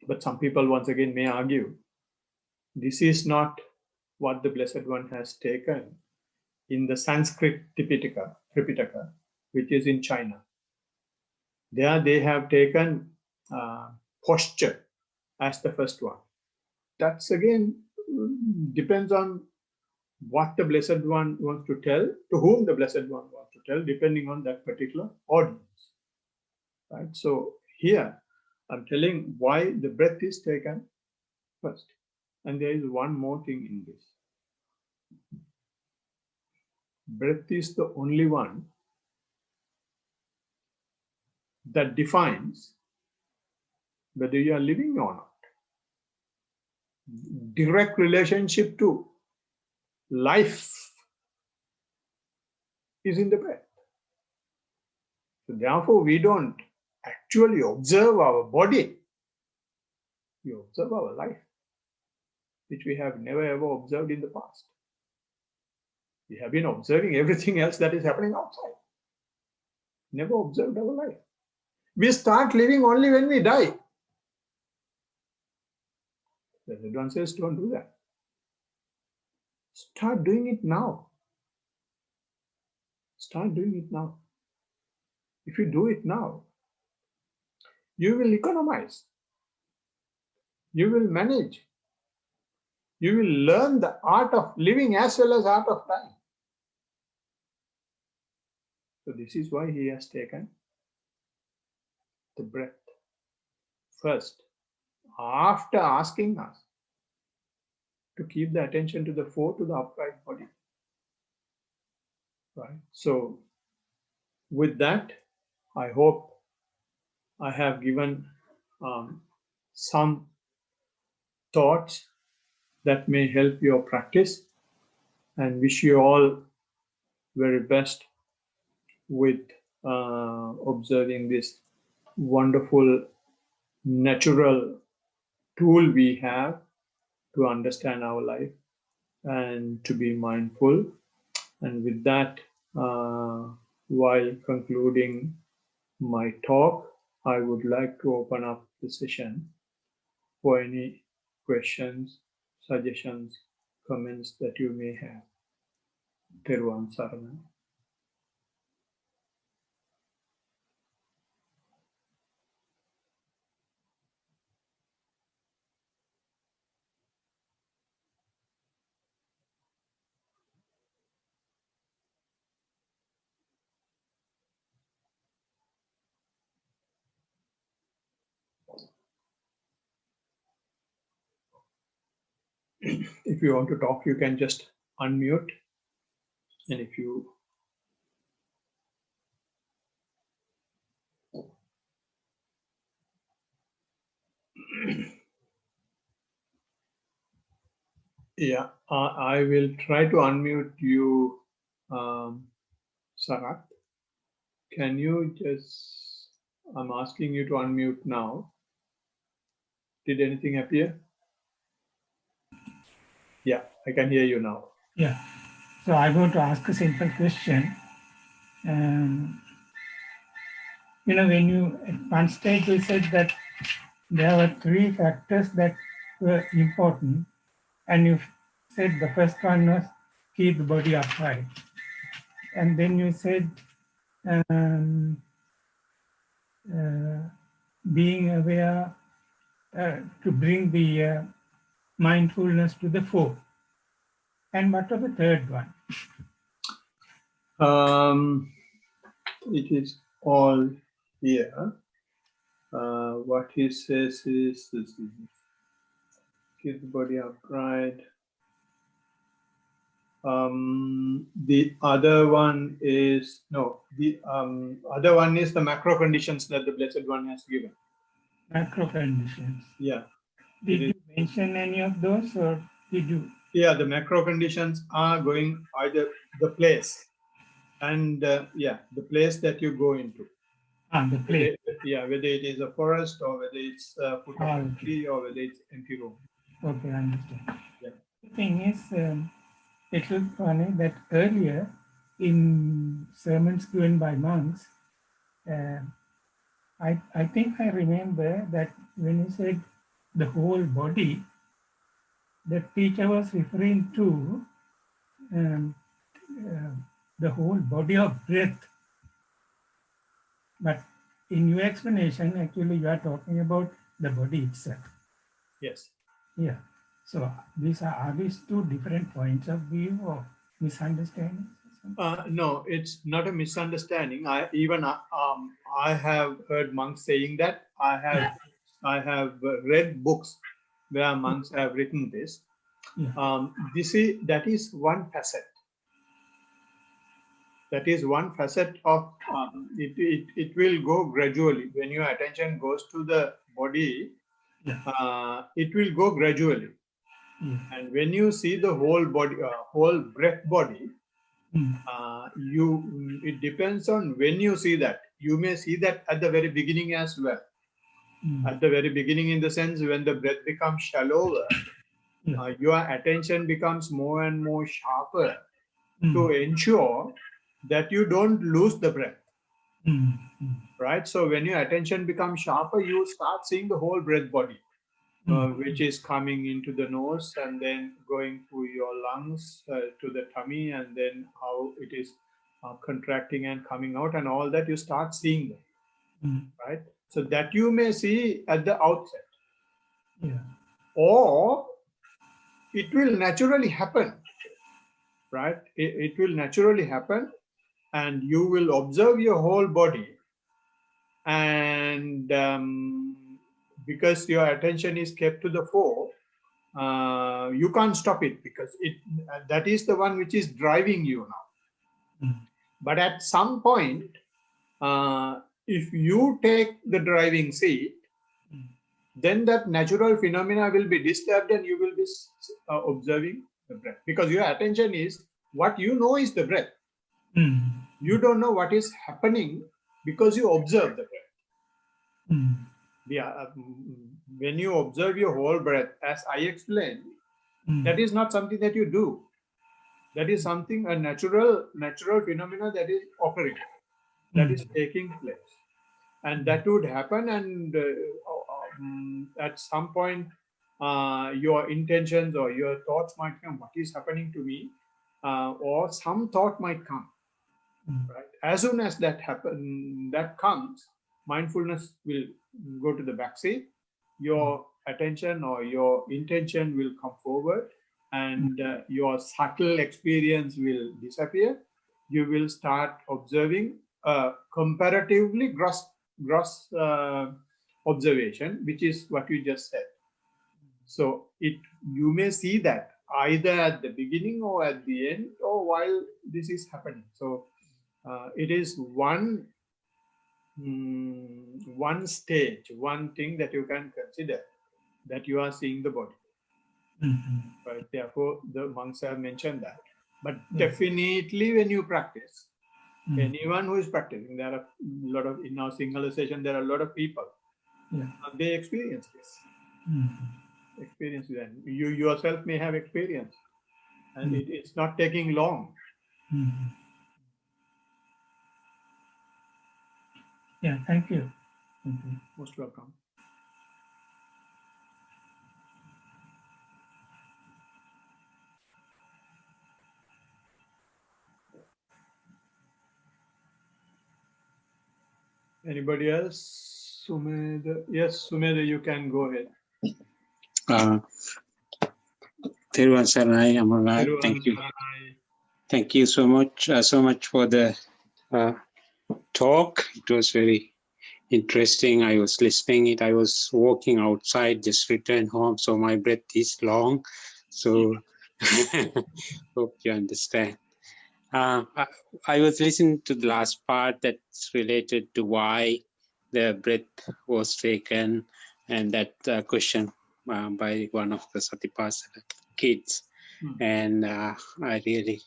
But some people once again may argue, this is not what the Blessed One has taken in the Sanskrit Tripitaka, which is in China. There they have taken posture as the first one. That's again depends on what the Blessed One wants to tell, to whom the Blessed One wants to tell, depending on that particular audience. Right? So here I'm telling why the breath is taken first. And there is one more thing in this. Breath is the only one that defines whether you are living or not. Direct relationship to life is in the breath. So therefore, we don't actually observe our body. We observe our life, which we have never ever observed in the past. We have been observing everything else that is happening outside. Never observed our life. We start living only when we die. The One says, don't do that. Start doing it now. Start doing it now. If you do it now, you will economize. You will manage. You will learn the art of living as well as art of dying. So this is why he has taken the breath first, after asking us to keep the attention to the four, to the upright body. Right. So with that, I hope I have given some thoughts that may help your practice, and wish you all very best with observing this wonderful natural tool we have to understand our life and to be mindful. And with that, while concluding my talk, I would like to open up the session for any questions, suggestions, comments that you may have. Teruvan Saranam. If you want to talk, you can just unmute. And if you yeah, I will try to unmute you, Sarat. Can you just, I'm asking you to unmute now. Did anything appear? Yeah, I can hear you now. Yeah. So I want to ask a simple question. Um, when you at one stage you said that there were three factors that were important, and you said the first one was keep the body upright, and then you said um, uh, being aware to bring the mindfulness to the fore. And what was the third one? It is all here. What he says is keep the body upright. The other one is the other one is the macro conditions that the Blessed One has given. Macro conditions. Yeah. Did you mention any of those, or did you? Yeah, the macro conditions are going either the place and the place that you go into. The place. Whether it is a forest or whether it's foot of a tree or whether it's empty room. Okay, I understand. Yeah. The thing is, it looks funny that earlier in sermons given by monks, I think I remember that when he said the whole body, the teacher was referring to the whole body of breath. But in your explanation, actually, you are talking about the body itself. Yes. Yeah. So are these two different points of view or misunderstandings? No, it's not a misunderstanding. I have heard monks saying that. I have read books where monks have written this. Yeah. That is one facet. That is one facet of it will go gradually. When your attention goes to the body, it will go gradually. And when you see the whole body, whole breath body, it depends on when you see that. You may see that at the very beginning as well. At the very beginning, in the sense when the breath becomes shallower, your attention becomes more and more sharper to ensure that you don't lose the breath. Right? So when your attention becomes sharper, you start seeing the whole breath body. Which is coming into the nose and then going through your lungs to the tummy, and then how it is contracting and coming out, and all that you start seeing them. Right? So that you may see at the outset. Yeah. Or it will naturally happen. Right? It will naturally happen, and you will observe your whole body, and because your attention is kept to the fore, you can't stop it, because that is the one which is driving you now. But at some point, if you take the driving seat, then that natural phenomena will be disturbed and you will be observing the breath, because your attention is what you know is the breath. You don't know what is happening because you observe the breath. When you observe your whole breath, as I explained, that is not something that you do. That is something, a natural phenomena that is occurring, that is taking place. And that would happen, and at some point, your intentions or your thoughts might come, what is happening to me? Or some thought might come. Right? As soon as that comes, mindfulness will go to the back seat. Your attention or your intention will come forward, and your subtle experience will disappear. You will start observing comparatively gross observation, which is what you just said. So you may see that either at the beginning or at the end, or while this is happening. So it is one stage, one thing that you can consider, that you are seeing the body. Right? Therefore, the monks have mentioned that. But definitely when you practice, anyone who is practicing, there are a lot of, in our Sinhala session, there are a lot of people. They experience this. Experience that. You yourself may have experienced. and it's not taking long. Yeah, thank you. Thank you. Most welcome. Anybody else? Sumedha? Yes, Sumedha, you can go ahead. Thiruvan Saranai, Amarnath, thank you. Thank you so much for the talk. It was very interesting. I was listening it. I was walking outside, just returned home, so my breath is long. So hope you understand. I was listening to the last part that's related to why the breath was taken, and that question by one of the Satipasana kids. And I really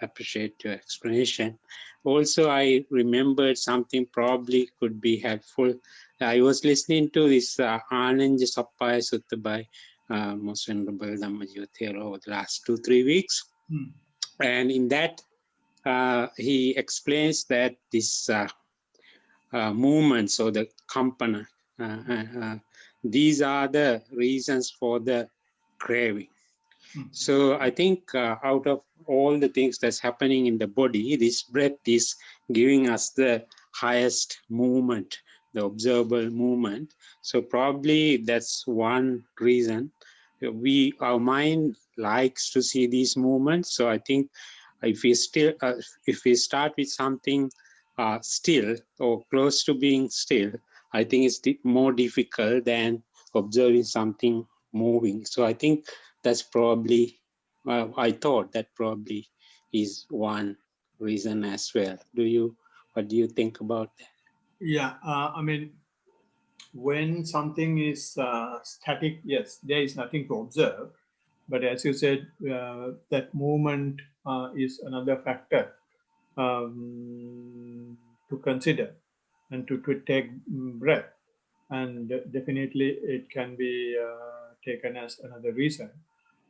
appreciate your explanation. Also, I remembered something probably could be helpful. I was listening to this Anand Sappaya Sutta by Most Venerable Dhammajiva over the last 2-3 weeks. And in that, he explains that this movements or the kampana, these are the reasons for the craving. So I think out of all the things that's happening in the body, this breath is giving us the highest movement, the observable movement. So probably that's one reason. Our mind likes to see these movements. So I think if we start with something still or close to being still, I think it's more difficult than observing something moving. So I think that's probably, I thought that probably is one reason as well. What do you think about that? Yeah, I mean, when something is static, yes, there is nothing to observe. But as you said, that movement is another factor to consider and to take breath. And definitely it can be taken as another reason.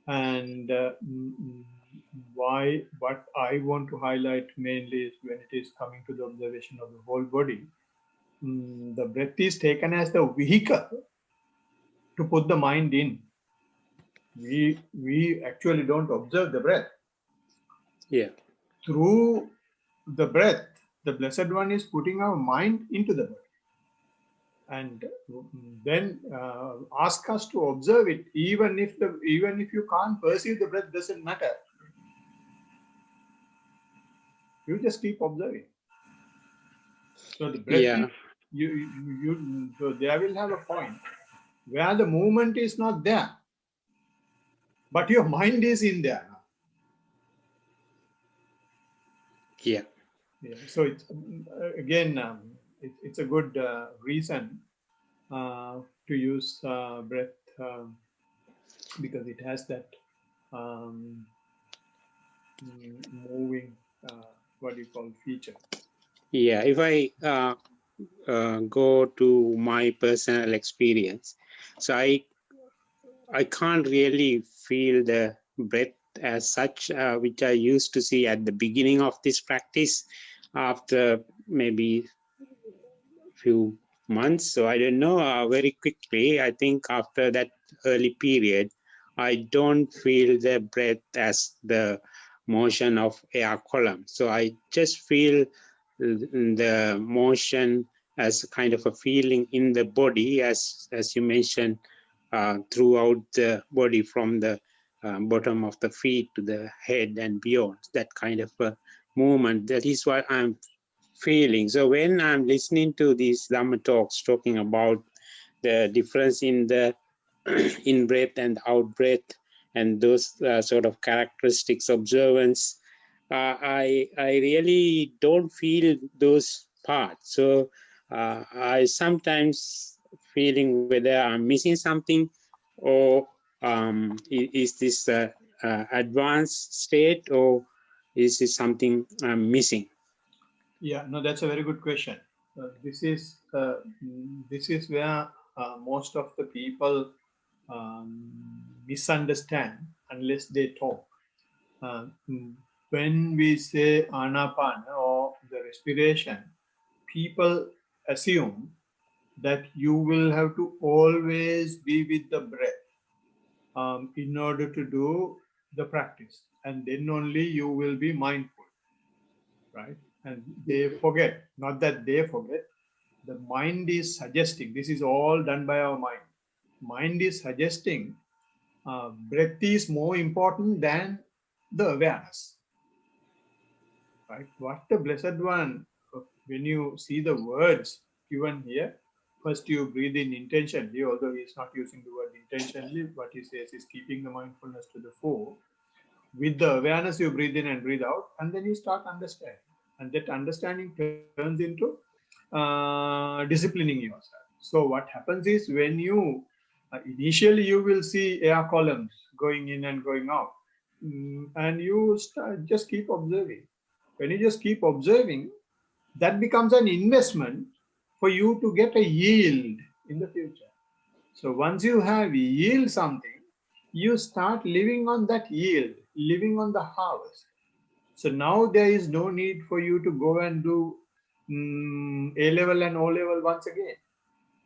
And what I want to highlight mainly is when it is coming to the observation of the whole body, the breath is taken as the vehicle to put the mind in. We actually don't observe the breath. Yeah. Through the breath, the Blessed One is putting our mind into the breath. And then ask us to observe it, even if you can't perceive the breath, doesn't matter. You just keep observing. So the breath, Yeah. so there will have a point where the movement is not there, but your mind is in there. Yeah. Yeah. So it's again, it's a good reason to use breath because it has that moving, what do you call, feature. Yeah. If I go to my personal experience, so I can't really feel the breath as such, which I used to see at the beginning of this practice. After maybe few months, so I don't know, very quickly, I think after that early period, I don't feel the breath as the motion of air column. So I just feel the motion as a kind of a feeling in the body, as you mentioned, throughout the body from the bottom of the feet to the head and beyond, that kind of a movement. That is what I'm feeling. So when I'm listening to these Dhamma talks talking about the difference in the in breath and out breath and those sort of characteristics, observance, I really don't feel those parts. So I sometimes feeling whether I'm missing something or is this advanced state or is this something I'm missing? Yeah, no, that's a very good question. This is where most of the people misunderstand unless they talk. When we say anapana or the respiration, people assume that you will have to always be with the breath in order to do the practice, and then only you will be mindful, right? And they forget, not that they forget, the mind is suggesting, this is all done by our mind. Mind is suggesting breath is more important than the awareness, right? What the Blessed One, when you see the words given here, first you breathe in intentionally, although he is not using the word intentionally, what he says is keeping the mindfulness to the fore. With the awareness, you breathe in and breathe out, and then you start understanding. And that understanding turns into disciplining yourself. So what happens is when you, initially you will see air columns going in and going out, and you start, just keep observing. When you just keep observing, that becomes an investment for you to get a yield in the future. So once you have yield something, you start living on that yield, living on the harvest. So now there is no need for you to go and do A level and O level once again.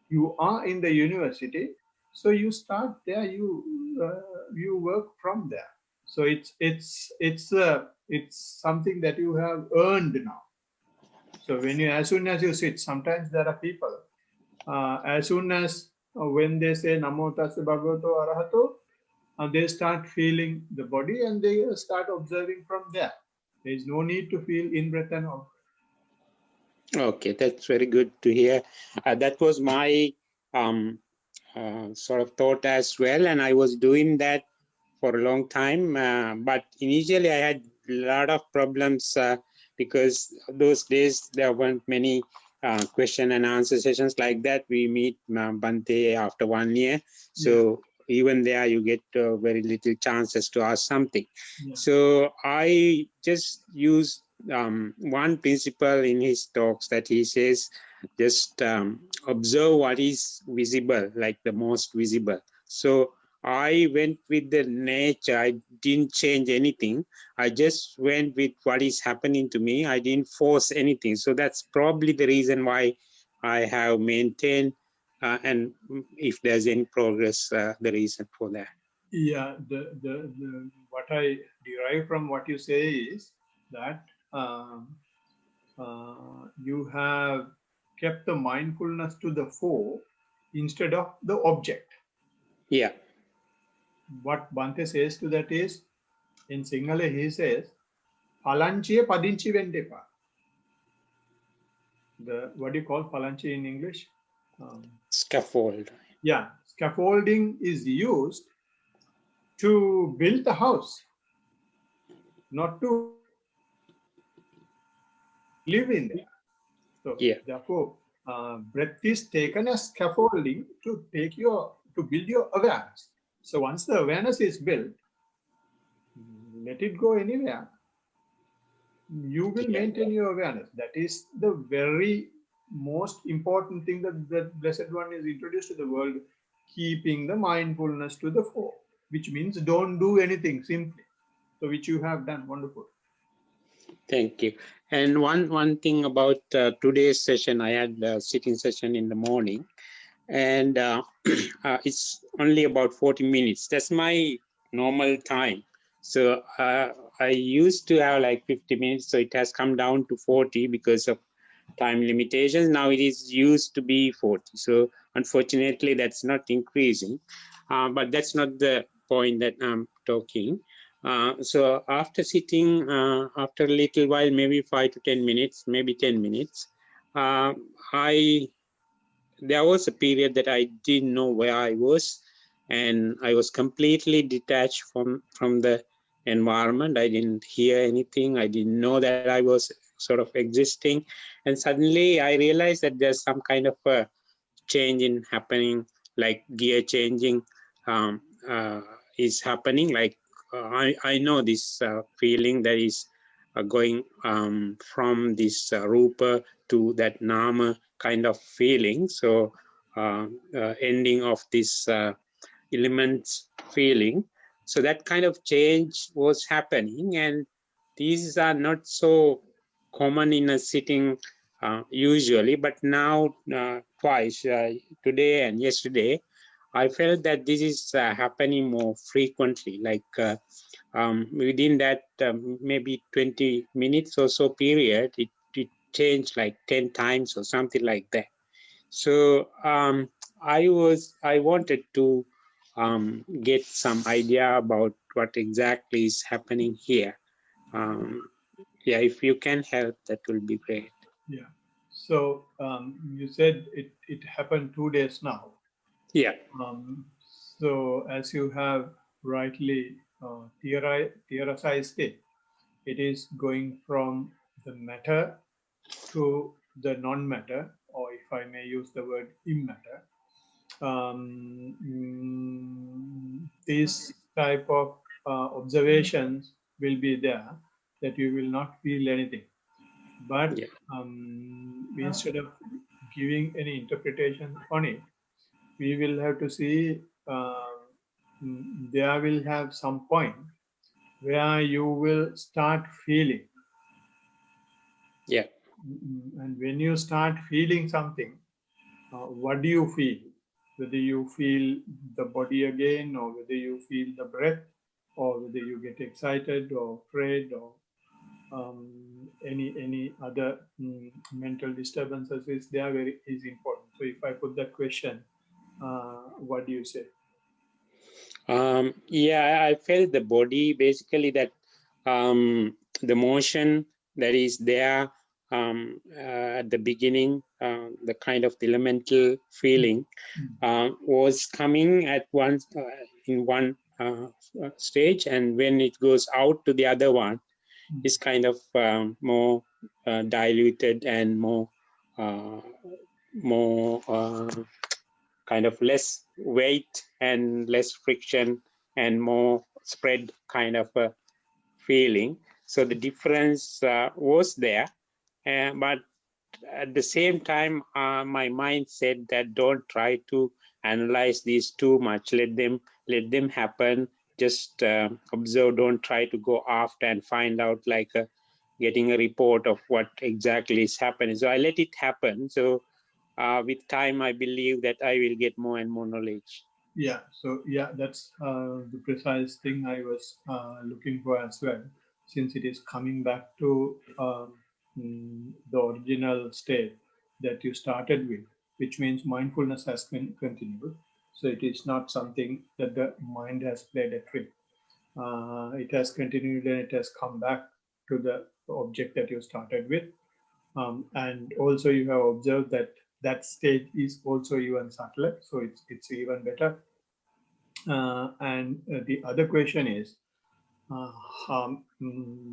You are in the university, so you start there. You work from there. So it's something that you have earned now. So when you, as soon as you sit, sometimes there are people, as soon as when they say Namo Tassa Bhagavato Arahato, they start feeling the body and they start observing from there. There is no need to feel in breath and out. Okay, that's very good to hear. That was my sort of thought as well, and I was doing that for a long time. But initially, I had a lot of problems because those days there weren't many question and answer sessions like that. We meet Bante after 1 year, so even there you get very little chances to ask something. So I just used one principle in his talks that he says, just observe what is visible, like the most visible. So I went with the nature. I didn't change anything. I just went with what is happening to me. I didn't force anything. So that's probably the reason why I have maintained and if there's any progress, the reason for that. Yeah, what I derive from what you say is that you have kept the mindfulness to the fore instead of the object. Yeah. What Bhante says to that is, in Sinhala he says, Palanchiye padinchi vendepa. The, what do you call palanchi in English? Scaffold. Yeah, scaffolding is used to build the house, not to live in there. So therefore, breath is taken as scaffolding to take your, to build your awareness. So once the awareness is built, let it go anywhere. You will maintain your awareness. That is the very most important thing that the Blessed One is introduced to the world, keeping the mindfulness to the fore, which means don't do anything simply. So which you have done. Wonderful. Thank you. And one thing about today's session, I had a sitting session in the morning, and it's only about 40 minutes. That's my normal time. So I used to have like 50 minutes, so it has come down to 40 because of time limitations. Now it is used to be 40. So unfortunately, that's not increasing. But that's not the point that I'm talking. So after sitting, after a little while, maybe 5 to 10 minutes, maybe 10 minutes, there was a period that I didn't know where I was, and I was completely detached from the environment. I didn't hear anything. I didn't know that I was sort of existing. And suddenly I realized that there's some kind of a change in happening, like gear changing is happening. Like I know this feeling that is going from this rupa to that nama kind of feeling. So ending of this elements feeling. So that kind of change was happening, and these are not so common in a sitting usually, but now twice, today and yesterday, I felt that this is happening more frequently, like within that maybe 20 minutes or so period, it changed like 10 times or something like that. So I wanted to get some idea about what exactly is happening here. Yeah, if you can help, that will be great. Yeah. So you said it happened 2 days now. Yeah. Um, so as you have rightly theorized it, it is going from the matter to the non-matter, or if I may use the word immatter. These type of observations will be there, that you will not feel anything. But Yeah. instead of giving any interpretation on it, we will have to see there will have some point where you will start feeling. Yeah. And when you start feeling something, what do you feel? Whether you feel the body again, or whether you feel the breath, or whether you get excited or afraid, or any other mental disturbances is there, is important. So if I put that question, what do you say? Yeah, I felt the body basically, that the motion that is there at the beginning, the kind of elemental feeling was coming at once in one stage, and when it goes out to the other one, is kind of more diluted and uh, more kind of less weight and less friction and more spread kind of a feeling. So the difference was there, but at the same time, my mind said that don't try to analyze these too much. Let them happen. Just observe. Don't try to go after and find out, like getting a report of what exactly is happening. So I let it happen. So with time, I believe that I will get more and more knowledge. Yeah, so yeah, that's the precise thing I was looking for as well, since it is coming back to the original state that you started with, which means mindfulness has continued. So it is not something that the mind has played a trick. It has continued and it has come back to the object that you started with. And also you have observed that that stage is also even subtler, so it's even better. And the other question is, uh,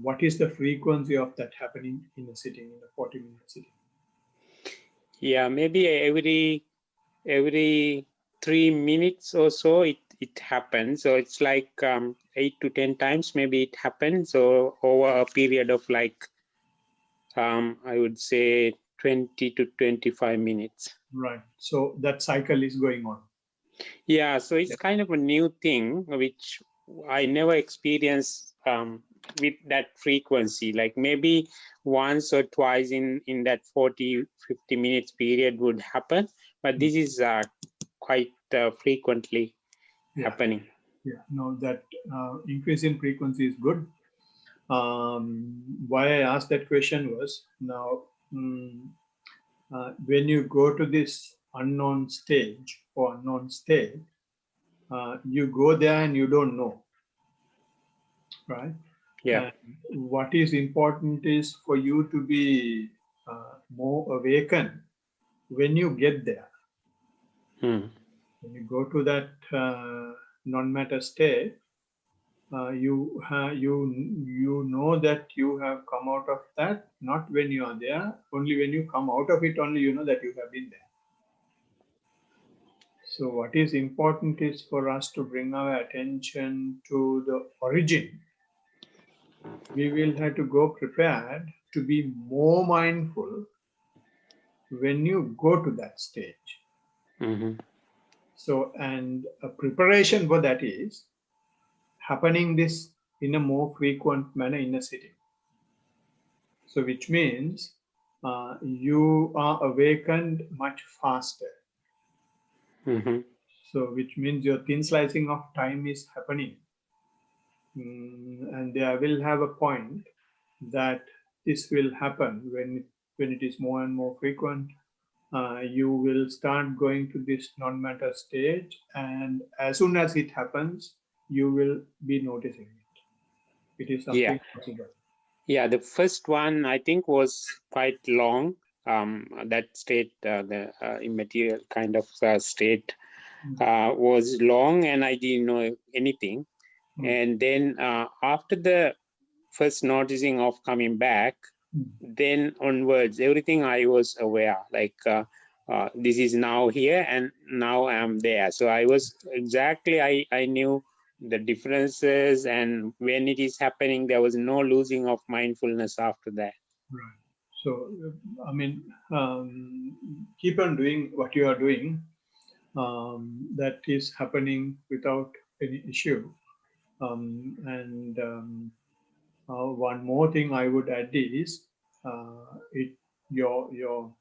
what is the frequency of that happening in a sitting, in a 40-minute sitting? Yeah, maybe every 3 minutes or so it happens. So it's like 8 to 10 times maybe it happens. So over a period of like I would say 20 to 25 minutes. Right. So that cycle is going on. Yeah, so it's Yeah. kind of a new thing which I never experienced with that frequency. Like maybe once or twice in that 40-50 minutes period would happen, but this is quite frequently happening. Yeah. No, that increase in frequency is good. Why I asked that question was, now when you go to this unknown stage or unknown state, you go there and you don't know, right? Yeah. And what is important is for you to be more awakened when you get there. Hmm. When you go to that non-matter state, you know that you have come out of that. Not when you are there. Only when you come out of it, only you know that you have been there. So what is important is for us to bring our attention to the origin. We will have to go prepared to be more mindful when you go to that stage. Mm-hmm. So, and a preparation for that is happening this in a more frequent manner in a sitting. So which means you are awakened much faster. Mm-hmm. So which means your thin slicing of time is happening. And there will have a point that this will happen when it is more and more frequent. You will start going to this non-matter stage, and as soon as it happens, you will be noticing it. It is Yeah. something possible. Yeah, the first one I think was quite long. That state, the immaterial kind of state, was long, and I didn't know anything. And then after the first noticing of coming back, then onwards, everything I was aware, like this is now here and now I'm there. So I was exactly, I knew the differences, and when it is happening, there was no losing of mindfulness after that. Right. So, I mean, keep on doing what you are doing. That is happening without any issue. One more thing I would add is it your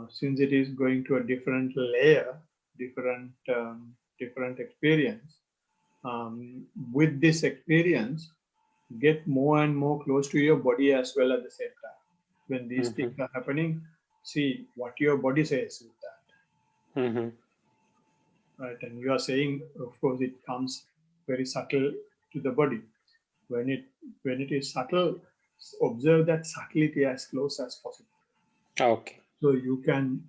since it is going to a different layer, different experience. With this experience, get more and more close to your body as well at the same time. When these things are happening, see what your body says with that. Mm-hmm. Right? And you are saying, of course, it comes very subtle to the body. When it is subtle, observe that subtlety as close as possible. Okay. So you can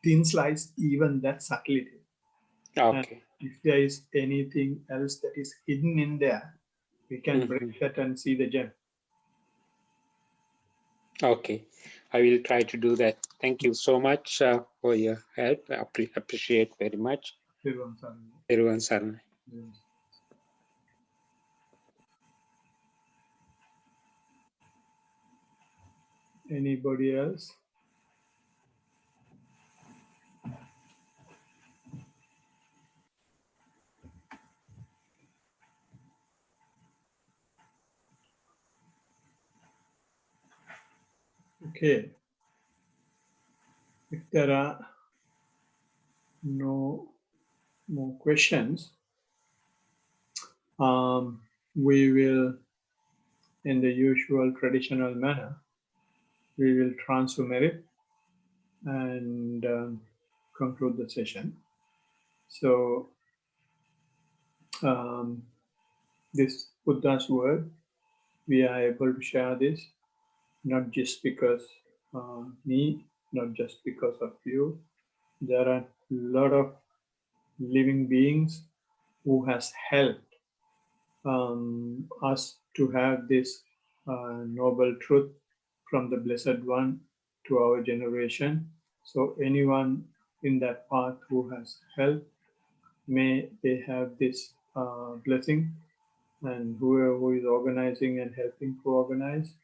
thin slice even that subtlety. And Okay. if there is anything else that is hidden in there, we can break that and see the gem. Okay. I will try to do that. Thank you so much for your help. I appreciate very much. Everyone, Saranai. Yes. Anybody else? Okay. If there are no more questions, we will, in the usual traditional manner, we will transfer merit and conclude the session. So this Buddha's word, we are able to share this not just because me, not just because of you. There are a lot of living beings who has helped us to have this noble truth from the Blessed One to our generation. So anyone in that path who has helped, may they have this blessing, and whoever who is organizing and helping to organize,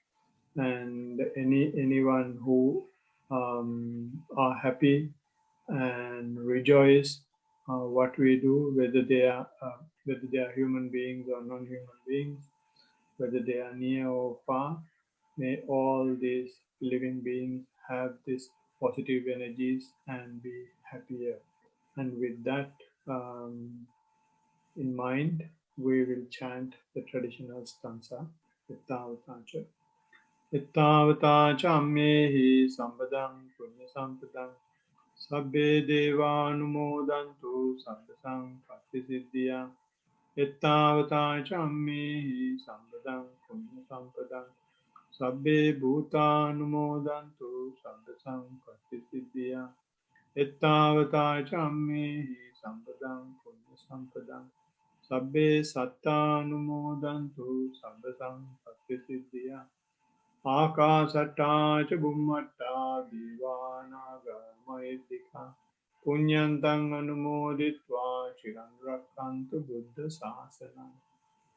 and anyone who are happy and rejoice what we do, whether they are human beings or non-human beings, whether they are near or far. May all these living beings have this positive energies and be happier. And with that in mind, we will chant the traditional stanza. Ittavatacha. Ittavatacha ammehi sambadang punya sampadang. Sabbe devanumodantu sabbasang pratisidhya. Ittavatacha ammehi sambadang punya sampadang. Sabbe bhutanumodantu sabbasang pratisidhya. Ittavatacha ammehi sambadang punya sampadang. Sabbe sattanumodantu sabbasang pratisidhya. Akasata cha bhummatta divanaga mahitika punyantang anumoditva chiran rakkantu buddha sasana.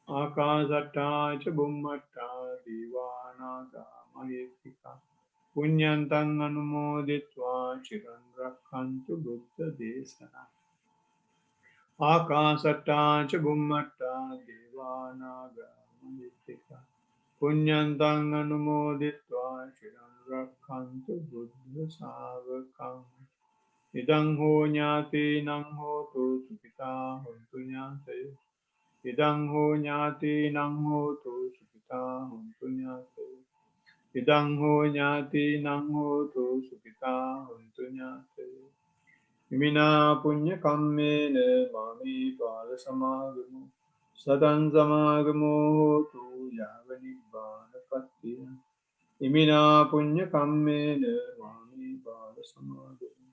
Akasata cha bhummatta divanaga mahitika punyantang anumoditva chiran rakkantu buddha desana. Akasattan cha Bhummatta Devanaga Mahittika Punyantang Anumoditva Shiran Rakhantu Buddha Savakam Idang ho nyati nang ho tu sukita hontu nyate Idang ho nyati nang ho tu sukita hontu nyate Idang ho nyati nang ho tu sukita hontu nyate Imina punya kammene mami pada samagamo sadan samagamo tu yavani bana pattiya Imina punya kammene mami pada samagamo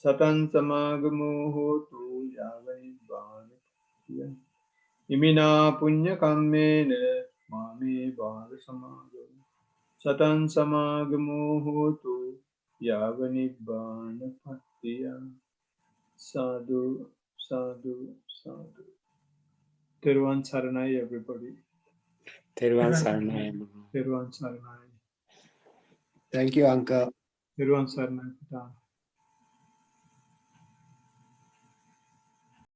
sadan samagamo tu yavani bana pattiya Imina punya kammene mami pada samagamo sadan samagamo tu yavani bana pattiya Sadhu, sadhu, sadhu. Tiruvan Saranai, everybody. Teruvan Saranai. Tiruvan Saranai. Thank you, Anka. Tiruvan Saranai, Pita.